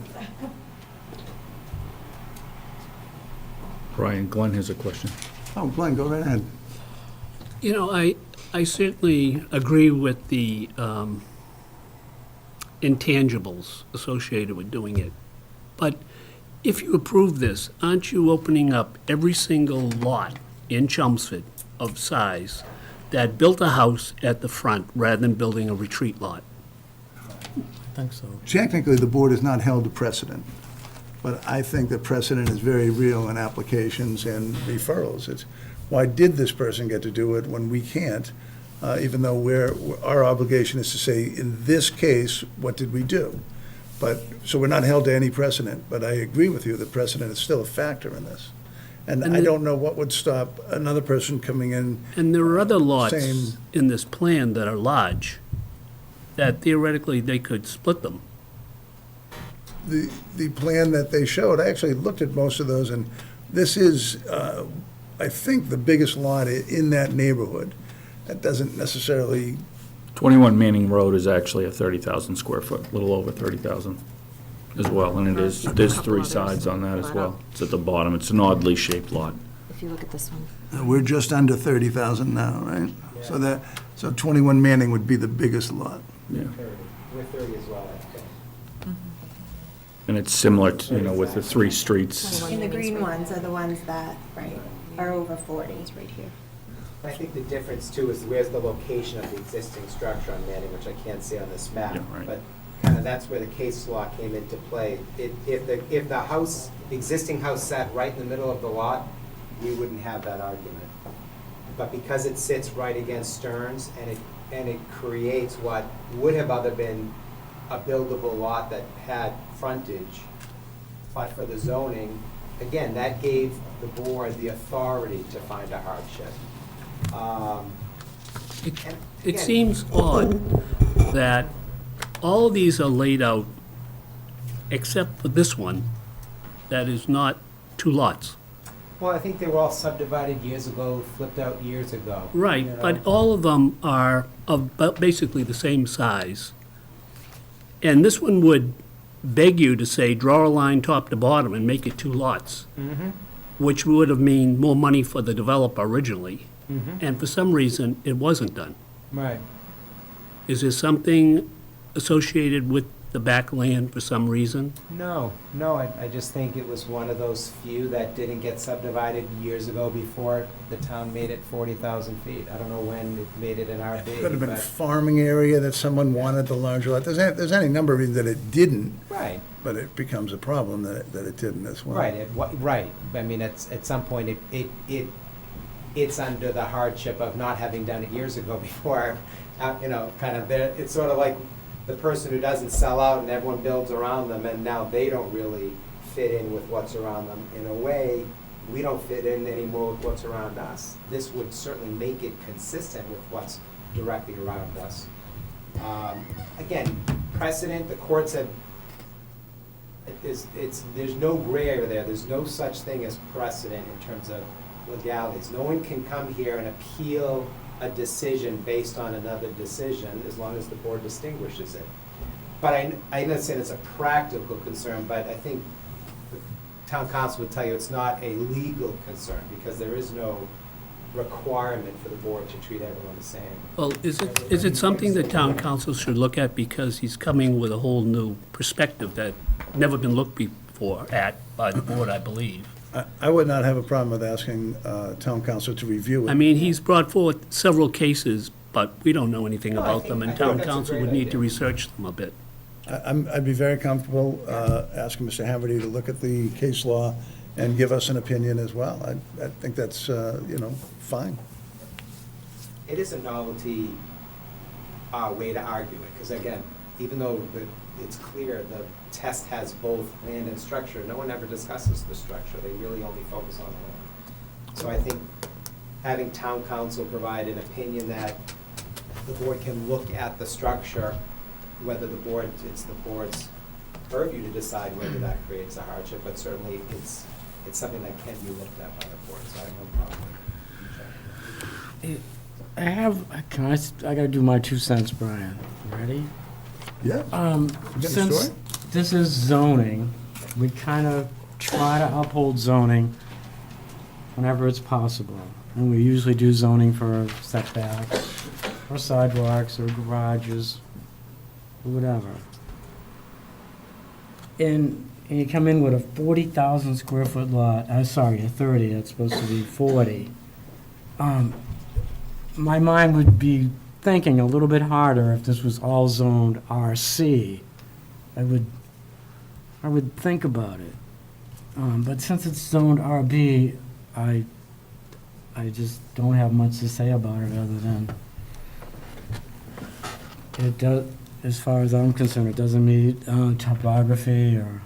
Brian, Glenn has a question. Oh, Glenn, go right ahead. I certainly agree with the intangibles associated with doing it. But if you approve this, aren't you opening up every single lot in Chelmsford of size that built a house at the front rather than building a retreat lot? I think so. Technically, the board is not held to precedent, but I think that precedent is very real in applications and referrals. It's, why did this person get to do it when we can't? Even though our obligation is to say, in this case, what did we do? But, so we're not held to any precedent, but I agree with you that precedent is still a factor in this. And I don't know what would stop another person coming in. And there are other lots Same. in this plan that are large, that theoretically they could split them. The plan that they showed, I actually looked at most of those, and this is, I think, the biggest lot in that neighborhood. That doesn't necessarily, 21 Manning Road is actually a 30,000 square foot, a little over 30,000 as well, and there's three sides on that as well. It's at the bottom, it's an oddly shaped lot. If you look at this one. we're just under 30,000 now, right? So 21 Manning would be the biggest lot. Yeah, 30. We're 30 as well, I think. and it's similar to, with the three streets. And the green ones are the ones that, are over 40. It's right here. I think the difference too is where's the location of the existing structure on Manning, which I can't see on this map. Yeah, right. But kind of that's where the case law came into play. If the existing house sat right in the middle of the lot, we wouldn't have that argument. But because it sits right against Stearns and it creates what would have other been a buildable lot that had frontage, but for the zoning, again, that gave the board the authority to find a hardship. It seems odd that all of these are laid out, except for this one, that is not two lots. Well, I think they were all subdivided years ago, flipped out years ago. Right, you know? but all of them are of basically the same size. And this one would beg you to say, draw a line top to bottom and make it two lots. which would have mean more money for the developer originally, and for some reason, it wasn't done. Right. Is there something associated with the back land for some reason? No, I just think it was one of those few that didn't get subdivided years ago before the town made it 40,000 feet. I don't know when it made it an RB, Could have been a but, farming area that someone wanted the larger lot. There's any number of reasons that it didn't, right, but it becomes a problem that it didn't as well. right, right. I mean, at some point, it's under the hardship of not having done it years ago before, kind of, it's sort of like the person who doesn't sell out and everyone builds around them, and now they don't really fit in with what's around them. In a way, we don't fit in anymore with what's around us. This would certainly make it consistent with what's directly around us. Again, precedent, the courts have, there's no gray area there. There's no such thing as precedent in terms of legalities. No one can come here and appeal a decision based on another decision as long as the board distinguishes it. But I understand it's a practical concern, but I think the town council would tell you it's not a legal concern because there is no requirement for the board to treat everyone the same. Well, is it something that town council should look at because he's coming with a whole new perspective that never been looked before at by the board, I believe? I would not have a problem with asking town council to review it. I mean, he's brought forth several cases, but we don't know anything No, I about think- them, I and think town that's a council great would need to idea. research them a bit. I'd be very comfortable asking Mr. Haverty to look at the case law and give us an opinion as well. I think that's, fine. It is a novelty way to argue it, because again, even though it's clear the test has both land and structure, no one ever discusses the structure. They really only focus on the land. So I think having town council provide an opinion that the board can look at the structure, whether it's the board's purview to decide whether that creates a hardship, but certainly it's something that can be looked at by the board, so I have no problem. I gotta do my 2 cents, Brian. Ready? Yeah. Get the Since story? this is zoning, we kind of try to uphold zoning whenever it's possible. And we usually do zoning for setbacks, or sidewalks, or garages, or whatever. And you come in with a 40,000 square foot lot, a 30, that's supposed to be 40. My mind would be thinking a little bit harder if this was all zoned RC. I would think about it. But since it's zoned RB, I just don't have much to say about it other than it does, as far as I'm concerned, it doesn't meet topography or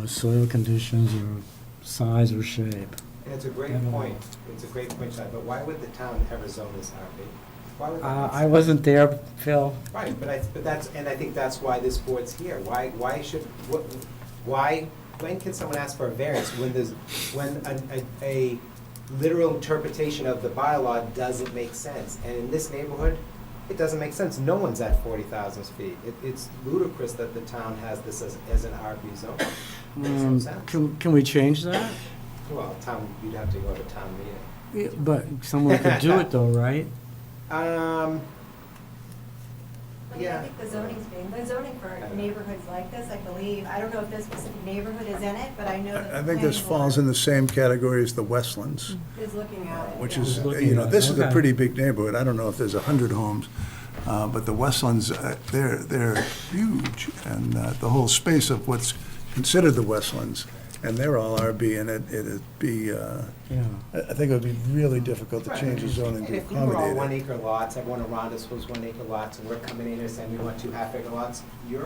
soil conditions or size or shape. And it's a great point. It's a great point, Chad, but why would the town ever zone this RB? Why would that make I wasn't there, Phil. Right, but that's, and I think that's why this board's here. When can someone ask for a variance when a literal interpretation of the bylaw doesn't make sense? And in this neighborhood, it doesn't make sense. No one's at 40,000 feet. It's ludicrous that the town has this as an RB zone. Makes no sense. Can we change that? Well, you'd have to go to town meeting. But someone could do it though, right? Yeah. I think the zoning for neighborhoods like this, I believe, I don't know if this specific neighborhood is in it, but I know that I the think this planning falls in the same category as the Westlands, board is looking at it. which yeah. is, Looking at it, this is a okay. pretty big neighborhood. I don't know if there's 100 homes, but the Westlands, they're huge. And the whole space of what's considered the Westlands, and they're all RB, and it'd be, Yeah. I think it would be really difficult to change the zoning And to if we were all accommodate it. 1 acre lots, everyone around us was 1 acre lots, and we're coming in here saying we want 2 half-acre lots, it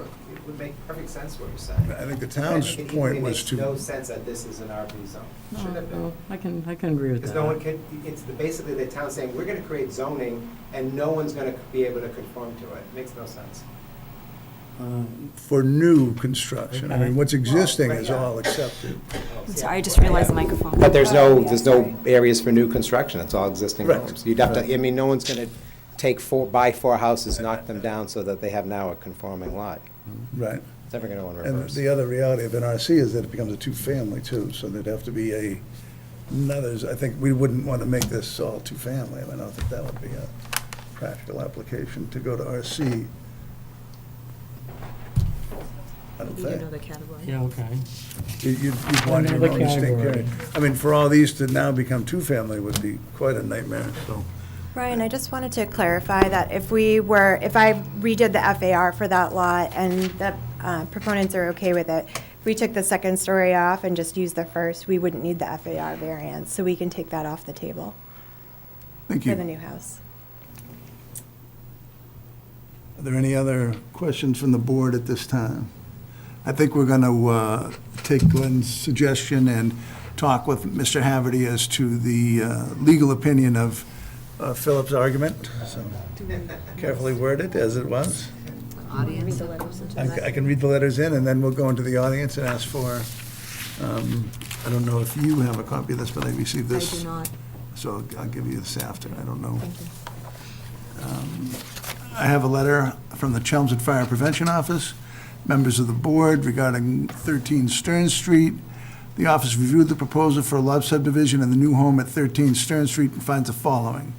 would make perfect sense what you're saying. I think the I town's think it point equally was makes to. no sense that this is an RB zone. It shouldn't have been. Well, I can agree with Because that. no one can, basically the town saying, we're gonna create zoning, and no one's gonna be able to conform to it. It makes no sense. For new construction. I mean, what's existing Well, is yeah. all accepted. I'm sorry, I just realized the microphone. But there's no areas for new construction, it's all existing Right. homes. You'd have to, I mean, no one's gonna buy 4 houses, knock them down so that they have now a conforming lot. Right. It's never gonna go in And reverse. the other reality of an RC is that it becomes a two-family too, so there'd have to be and others, I think we wouldn't want to make this all two-family. I don't think that would be a practical application to go to RC. I don't Maybe think. another category. Yeah, okay. You'd want your Another own distinct category. area. I mean, for all these to now become two-family would be quite a nightmare, so. Brian, I just wanted to clarify that if I redid the FAR for that lot and the proponents are okay with it, if we took the second story off and just used the first, we wouldn't need the FAR variance, so we can take that off the table Thank for the you. new house. Are there any other questions from the board at this time? I think we're going to take Glenn's suggestion and talk with Mr. Haverty as to the legal opinion of Philip's argument, so carefully worded as it was. Audience. I can read the letters in, and then we'll go into the audience and ask for, I don't know if you have a copy of this, but I received I this. do not. So I'll give you this after, I don't know. Thank you. I have a letter from the Chelmsford Fire Prevention Office, members of the board regarding 13 Stern Street. The office reviewed the proposal for a lot subdivision in the new home at 13 Stern Street and finds the following.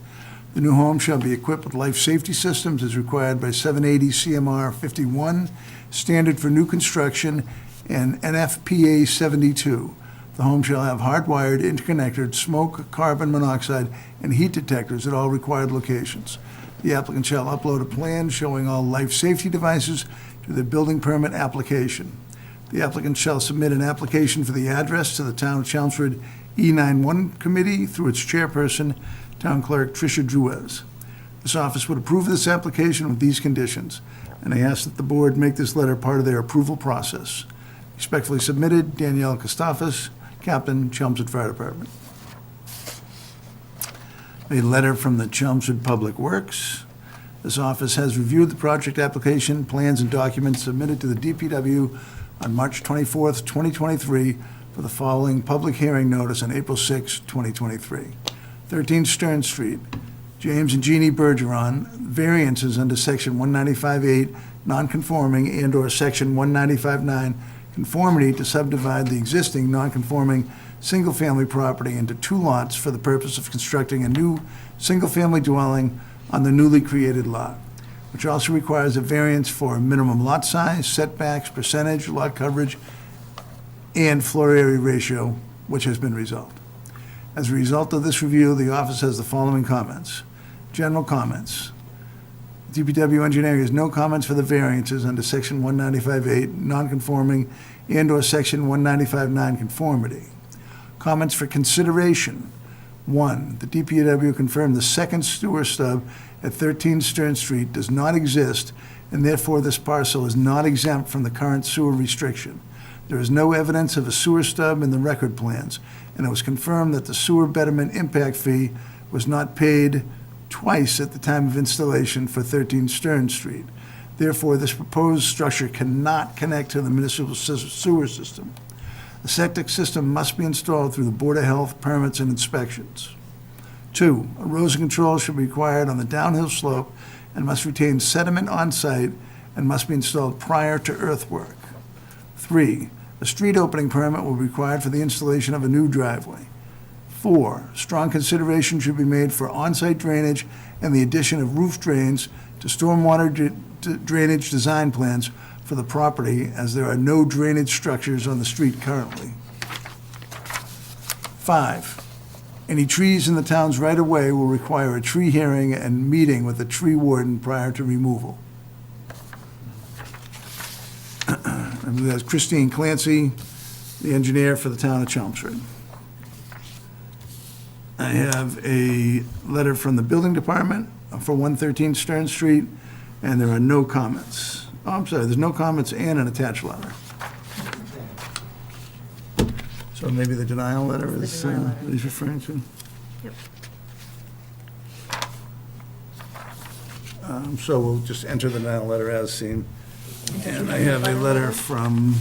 The new home shall be equipped with life safety systems as required by 780 CMR 51, standard for new construction, and NFPA 72. The home shall have hardwired, interconnected smoke, carbon monoxide, and heat detectors at all required locations. The applicant shall upload a plan showing all life safety devices to the building permit application. The applicant shall submit an application for the address to the Town of Chelmsford E91 Committee through its chairperson, Town Clerk Tricia Druez. This office would approve this application with these conditions, and I ask that the board make this letter part of their approval process. Respectfully submitted, Danielle Kostafis, Captain, Chelmsford Fire Department. A letter from the Chelmsford Public Works. This office has reviewed the project application, plans, and documents submitted to the DPW on March 24th, 2023, for the following public hearing notice on April 6, 2023. 13 Stern Street, James and Jeannie Bergeron, variances under Section 195.8, non-conforming, and/or Section 195.9, conformity to subdivide the existing non-conforming single-family property into 2 lots for the purpose of constructing a new single-family dwelling on the newly created lot, which also requires a variance for minimum lot size, setbacks, percentage, lot coverage, and floor area ratio, which has been resolved. As a result of this review, the office has the following comments. General comments. DPW engineering has no comments for the variances under Section 195.8, non-conforming, and/or Section 195.9 conformity. Comments for consideration. 1, the DPW confirmed the second sewer stub at 13 Stern Street does not exist, and therefore this parcel is not exempt from the current sewer restriction. There is no evidence of a sewer stub in the record plans, and it was confirmed that the sewer betterment impact fee was not paid twice at the time of installation for 13 Stern Street. Therefore, this proposed structure cannot connect to the municipal sewer system. The septic system must be installed through the Board of Health permits and inspections. 2, erosion control should be required on the downhill slope and must retain sediment on site and must be installed prior to earthwork. 3, a street opening permit will be required for the installation of a new driveway. 4, strong consideration should be made for on-site drainage and the addition of roof drains to stormwater drainage design plans for the property, as there are no drainage structures on the street currently. 5, any trees in the town's right-of-way will require a tree hearing and meeting with the tree warden prior to removal. And that's Christine Clancy, the engineer for the town of Chelmsford. I have a letter from the building department for 113 Stern Street, and there are no comments. Oh, I'm sorry, there's no comments and an attached letter. So maybe the denial letter is, what he's referring to? Yep. So we'll just enter the denial letter as seen. And I have a letter from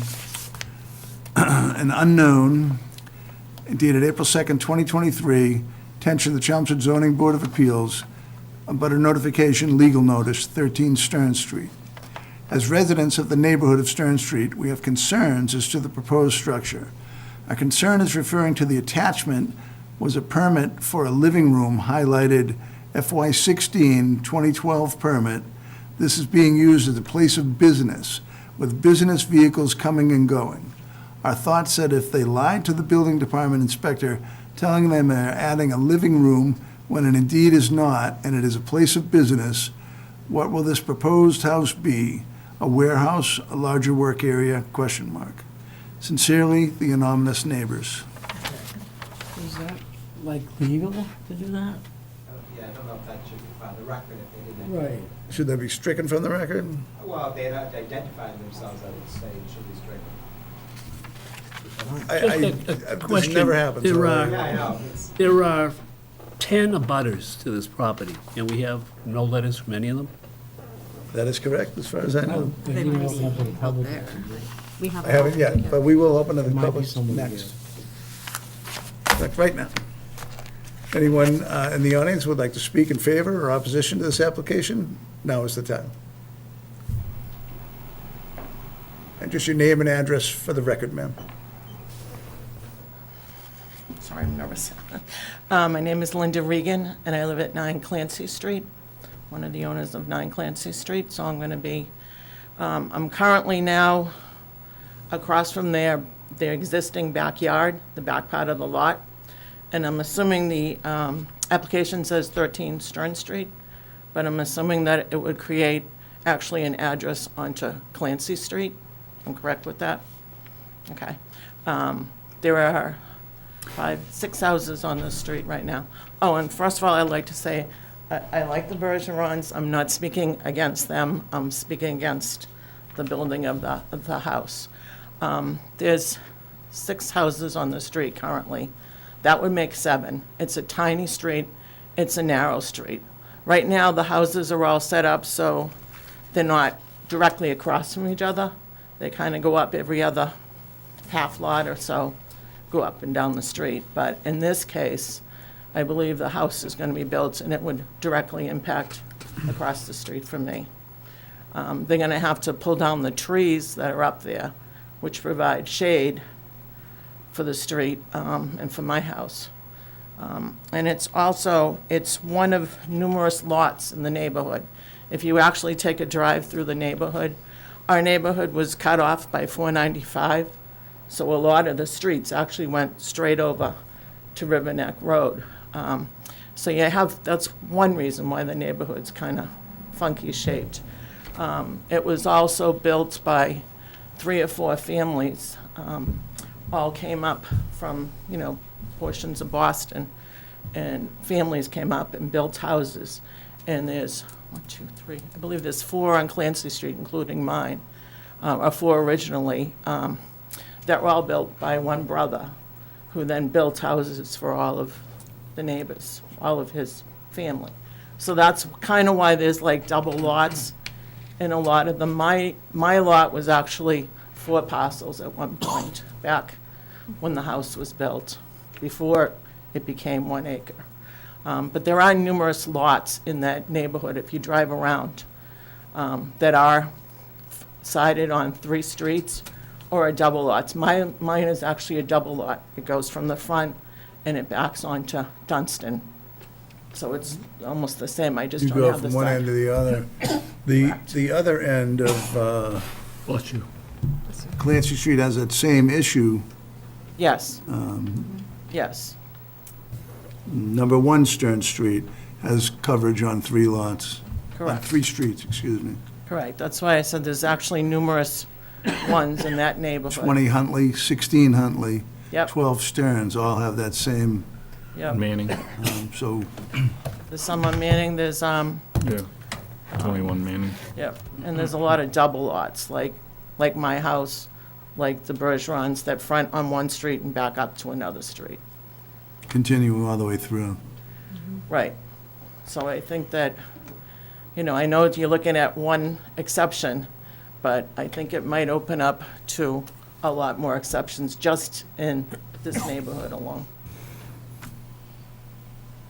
an unknown dated April 2nd, 2023, attention to the Chelmsford Zoning Board of Appeals, about a notification legal notice, 13 Stern Street. As residents of the neighborhood of Stern Street, we have concerns as to the proposed structure. Our concern is referring to the attachment was a permit for a living room highlighted FY16 2012 permit. This is being used as a place of business, with business vehicles coming and going. Our thought said if they lied to the building department inspector, telling them they're adding a living room when it indeed is not, and it is a place of business, what will this proposed house be? A warehouse, a larger work area? Question mark. Sincerely, the anonymous neighbors. Is that, like, legal to do that? Yeah, I don't know if that should be on the record if they didn't. Right. Should that be stricken from the record? Well, if they had identified themselves, I would say it should be stricken. Just a This question. never happens. There so are- Yeah, I know. It's- There are 10 abutters to this property, and we have no letters from any of them? That is correct, as far as I know. They didn't open up to the public. We have. I haven't yet, but we will open to the There might be public somebody next. In fact, right now. Anyone in the audience would like to speak in favor or opposition to this application? Now is the time. And just your name and address for the record, ma'am. Sorry, I'm nervous. My name is Linda Regan, and I live at 9 Clancy Street, one of the owners of 9 Clancy Street, so I'm going to be, I'm currently now across from their existing backyard, the back part of the lot, and I'm assuming the application says 13 Stern Street, but I'm assuming that it would create actually an address onto Clancy Street. I'm correct with that? Okay. There are 5, 6 houses on this street right now. Oh, and first of all, I'd like to say, I like the Bergerons. I'm not speaking against them. I'm speaking against the building of the house. There's 6 houses on the street currently. That would make 7. It's a tiny street. It's a narrow street. Right now, the houses are all set up so they're not directly across from each other. They kind of go up every other half lot or so, go up and down the street. But in this case, I believe the house is going to be built and it would directly impact across the street from me. They're going to have to pull down the trees that are up there, which provide shade for the street and for my house. And it's one of numerous lots in the neighborhood. If you actually take a drive through the neighborhood, our neighborhood was cut off by 495, so a lot of the streets actually went straight over to River Neck Road. So that's one reason why the neighborhood's kind of funky shaped. It was also built by 3 or 4 families, all came up from, portions of Boston, and families came up and built houses. And there's 1, 2, 3, I believe there's 4 on Clancy Street, including mine, or 4 originally, that were all built by one brother, who then built houses for all of the neighbors, all of his family. So that's kind of why there's like double lots in a lot of them. My lot was actually 4 parcels at one point, back when the house was built, before it became 1 acre. But there are numerous lots in that neighborhood, if you drive around, that are sided on 3 streets or are double lots. Mine is actually a double lot. It goes from the front and it backs onto Dunstan. So it's almost the same, I just You don't go have the from one end to side. the other. The other end of Bless you. Clancy Street has that same issue. Yes. Yes, Number 1 Stern Street has coverage on 3 lots. On correct, 3 streets, excuse me. correct. That's why I said there's actually numerous ones in that neighborhood. 20 Huntley, 16 Huntley, Yep, 12 Stearns all have that same, yep. Manning, so There's some on Manning, there's, yeah. 21 Manning. yep, and there's a lot of double lots, like my house, like the Bergerons that front on one street and back up to another street. continuing all the way through. Right. So I think that, I know you're looking at one exception, but I think it might open up to a lot more exceptions just in this neighborhood alone.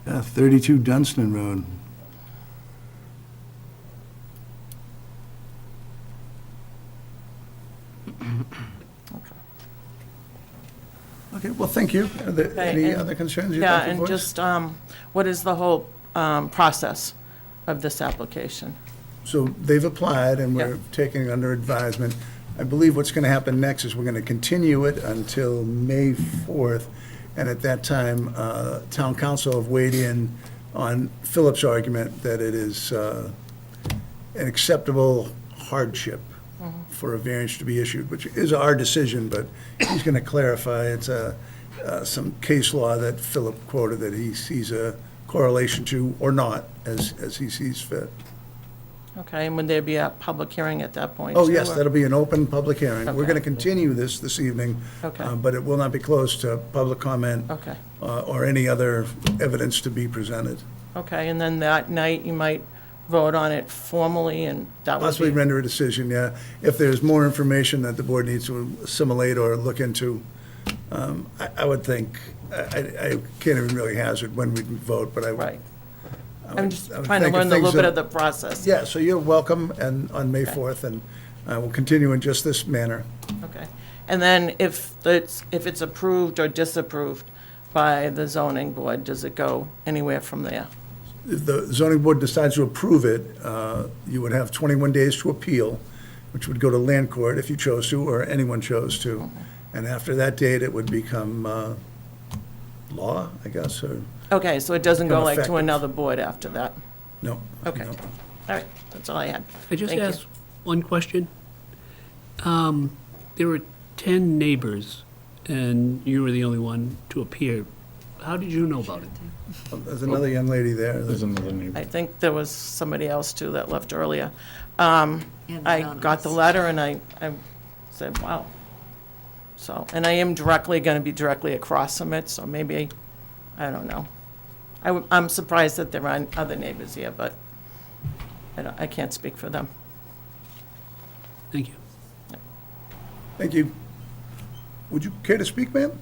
Yeah, 32 Dunstan Road. Okay, well, Well, thank you. Are there Okay, any and- other concerns you'd Yeah, like to and voice? just, what is the whole process of this application? So they've applied, and we're Yeah. taking it under advisement. I believe what's going to happen next is we're going to continue it until May 4th, and at that time, town council have weighed in on Philip's argument that it is an acceptable hardship for a variance to be issued, which is our decision, but he's going to clarify. It's some case law that Philip quoted that he sees a correlation to, or not, as he sees fit. Okay, and would there be a public hearing at that point? Oh, too, yes, or- that'll be an open public hearing. We're Okay. going to continue this evening, Okay. but it will not be closed to public comment Okay, or any other evidence to be presented. okay, and then that night you might vote on it formally, and that would Possibly be... render a decision, yeah. If there's more information that the board needs to assimilate or look into, I would think, I can't even really hazard when we'd vote, but I would. Right. I would- I'm just I would trying to think if learn a little things bit are- of the process. Yeah, so you're welcome and on May Okay. 4th, and we'll continue in just this manner. Okay. And then if it's approved or disapproved by the zoning board, does it go anywhere from there? If the zoning board decides to approve it, you would have 21 days to appeal, which would go to land court if you chose to, or anyone chose to. And after that date, it would become law, I guess, or, Okay, so it doesn't go Become like to effective. another board after that? no. Okay. no. All right, that's all I had. I just Thank you. asked one question. There were 10 neighbors, and you were the only one to appear. How did you know about it? There's another young lady there. There's another neighbor. I think there was somebody else too that left earlier. And I got the anonymous. letter and I said, wow. So, and I am going to be directly across from it, so maybe, I don't know. I'm surprised that there aren't other neighbors here, but I can't speak for them. Thank you. Thank you. Would you care to speak, ma'am?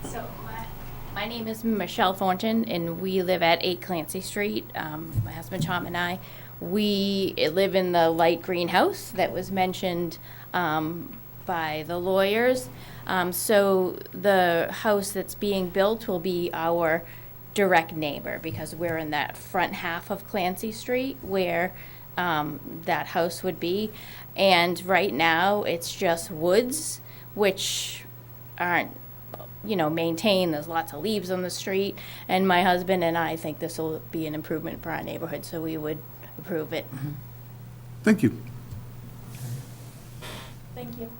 So, my name is Michelle Thornton, and we live at 8 Clancy Street. My husband Tom and I, we live in the light green house that was mentioned by the lawyers. So the house that's being built will be our direct neighbor, because we're in that front half of Clancy Street where that house would be. And right now, it's just woods, which aren't, maintained. There's lots of leaves on the street. And my husband and I think this will be an improvement for our neighborhood, so we would approve it. Thank you. Thank you.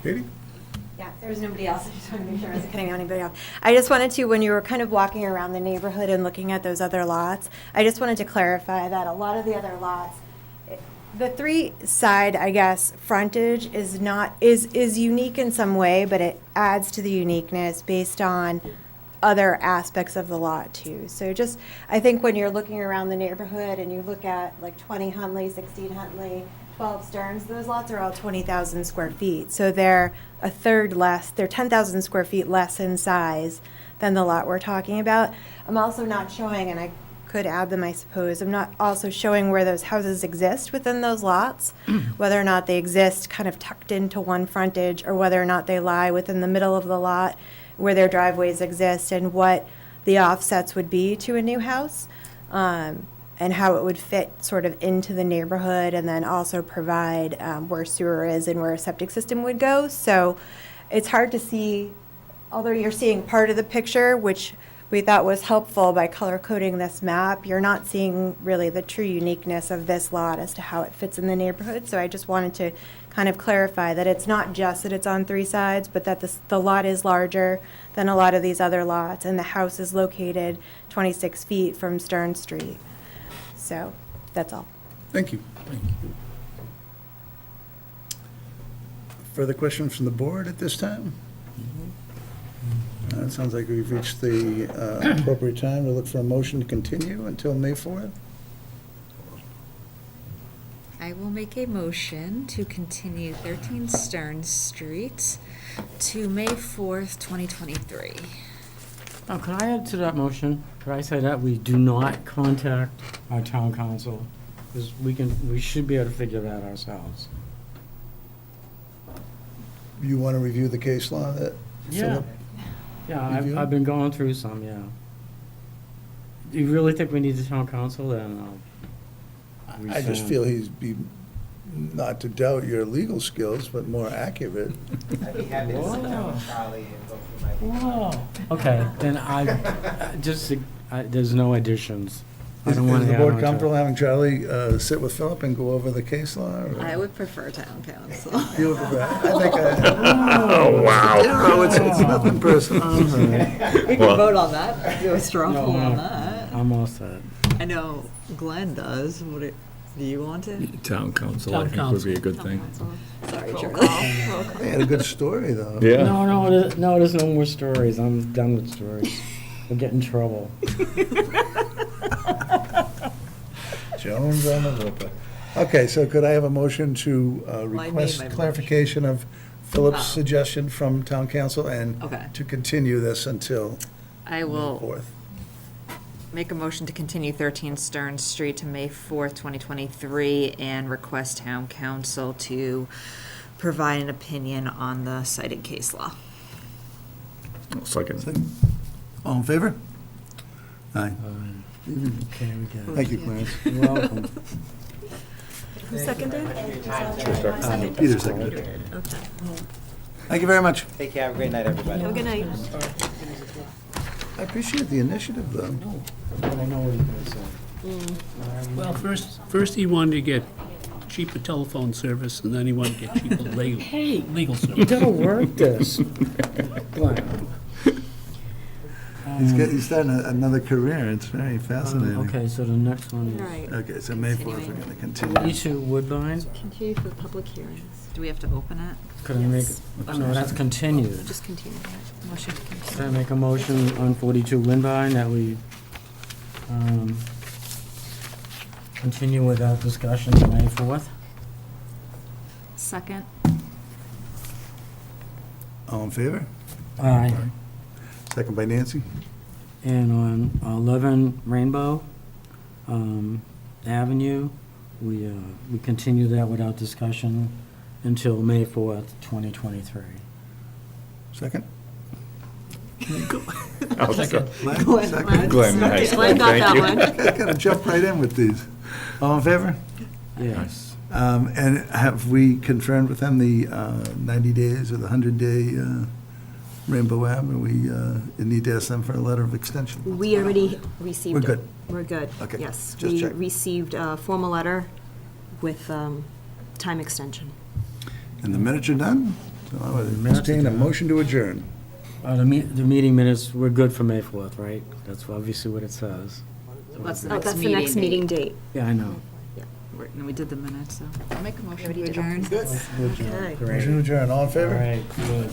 Katie? Yeah, if there was nobody else, I just wanted to make sure I wasn't cutting anybody off. I just wanted to, when you were kind of walking around the neighborhood and looking at those other lots, I just wanted to clarify that a lot of the other lots, the three side, I guess, frontage is unique in some way, but it adds to the uniqueness based on other aspects of the lot too. So just, I think when you're looking around the neighborhood and you look at like 20 Hunley, 16 Huntley, 12 Stearns, those lots are all 20,000 square feet. So they're a third less, they're 10,000 square feet less in size than the lot we're talking about. I'm also not showing, and I could add them, I suppose, I'm not also showing where those houses exist within those lots, whether or not they exist kind of tucked into one frontage, or whether or not they lie within the middle of the lot where their driveways exist, and what the offsets would be to a new house, and how it would fit sort of into the neighborhood, and then also provide where sewer is and where a septic system would go. So it's hard to see, although you're seeing part of the picture, which we thought was helpful by color coding this map, you're not seeing really the true uniqueness of this lot as to how it fits in the neighborhood. So I just wanted to kind of clarify that it's not just that it's on three sides, but that the lot is larger than a lot of these other lots, and the house is located 26 feet from Stern Street. So that's all. Thank you. Further questions from the board at this time? It sounds like we've reached the appropriate time to look for a motion to continue until May 4th. I will make a motion to continue 13 Stearns Street to May 4th, 2023. Now, could I add to that motion? Could I say that we do not contact our town council? Because we should be able to figure that ourselves. You want to review the case law that? Philip? Yeah, Review? I've been going through some, yeah. Do you really think we need the town council? Then I'll I just rescind. feel he'd be, not to doubt your legal skills, but more accurate. I'd be happy to sit down with Charlie and go through my. Whoa. Okay, then there's no additions. I Is don't want is to the add board on to it. comfortable having Charlie sit with Philip and go over the case law? or- I would prefer town council. You would prefer- I think Oh, wow. No, it's nothing personal. I'm hurt. We can Well- vote on that, do a straw No, poll on no. that. I'm all set. I know Glenn does. Do you want to? Town council, I Town think would be a good thing. Sorry, Charlie. They had a good story, though. Yeah. No, there's no more stories. I'm done with stories. We'll get in trouble. Jones on the Whooper. Okay, so could I have a motion to I made request my clarification of Philip's Oh. suggestion from town council and Okay. to continue this until I May will 4th? make a motion to continue 13 Stern Street to May 4th, 2023, and request town council to provide an opinion on the cited case law. Second. All in favor? Aye. Okay, we get it. Thank you, Clarence. You're welcome. Who seconded? Peter seconded. Okay. Thank you very much. Take care, have a great night, everybody. Have a good night. I appreciate the initiative, though. But I know what you're gonna say. Well, first he wanted to get cheaper telephone service, and then he wanted to get cheaper legal You service. gotta work this. Glenn. He's starting another career. It's very fascinating. Okay, so the next one All is right. Okay, so May 4th, we're going to continue. E2 Woodbine. Continue for public hearings. Do we have to open it? Could I make, no, that's continued. Just continue. Motion to continue. Could I make a motion on 42 Woodbine that we continue without discussion to May 4th? Second. All in favor? Aye. Second by Nancy. And on 11 Rainbow Avenue, we continue that without discussion until May 4th, 2023. Second? I'll second. Glenn? Second. Glenn, nice. Glenn got Thank that you. one. I gotta jump right in with these. All in favor? Yes. And have we confirmed with them the 90 days or the 100-day Rainbow Ave? We need to ask them for a letter of extension. We already received it. We're good. We're good. Okay, Yes. just We check. received a formal letter with time extension. And the minutes are done? So I would minutes are entertain a done. motion to adjourn. The meeting minutes, we're good for May 4th, right? That's obviously what it says. That's Oh, that's the next meeting date. Yeah, I know. And we did the minutes, so. I'll make a motion Already to did all adjourn. these. Okay. Motion to adjourn, all in All favor? right, good.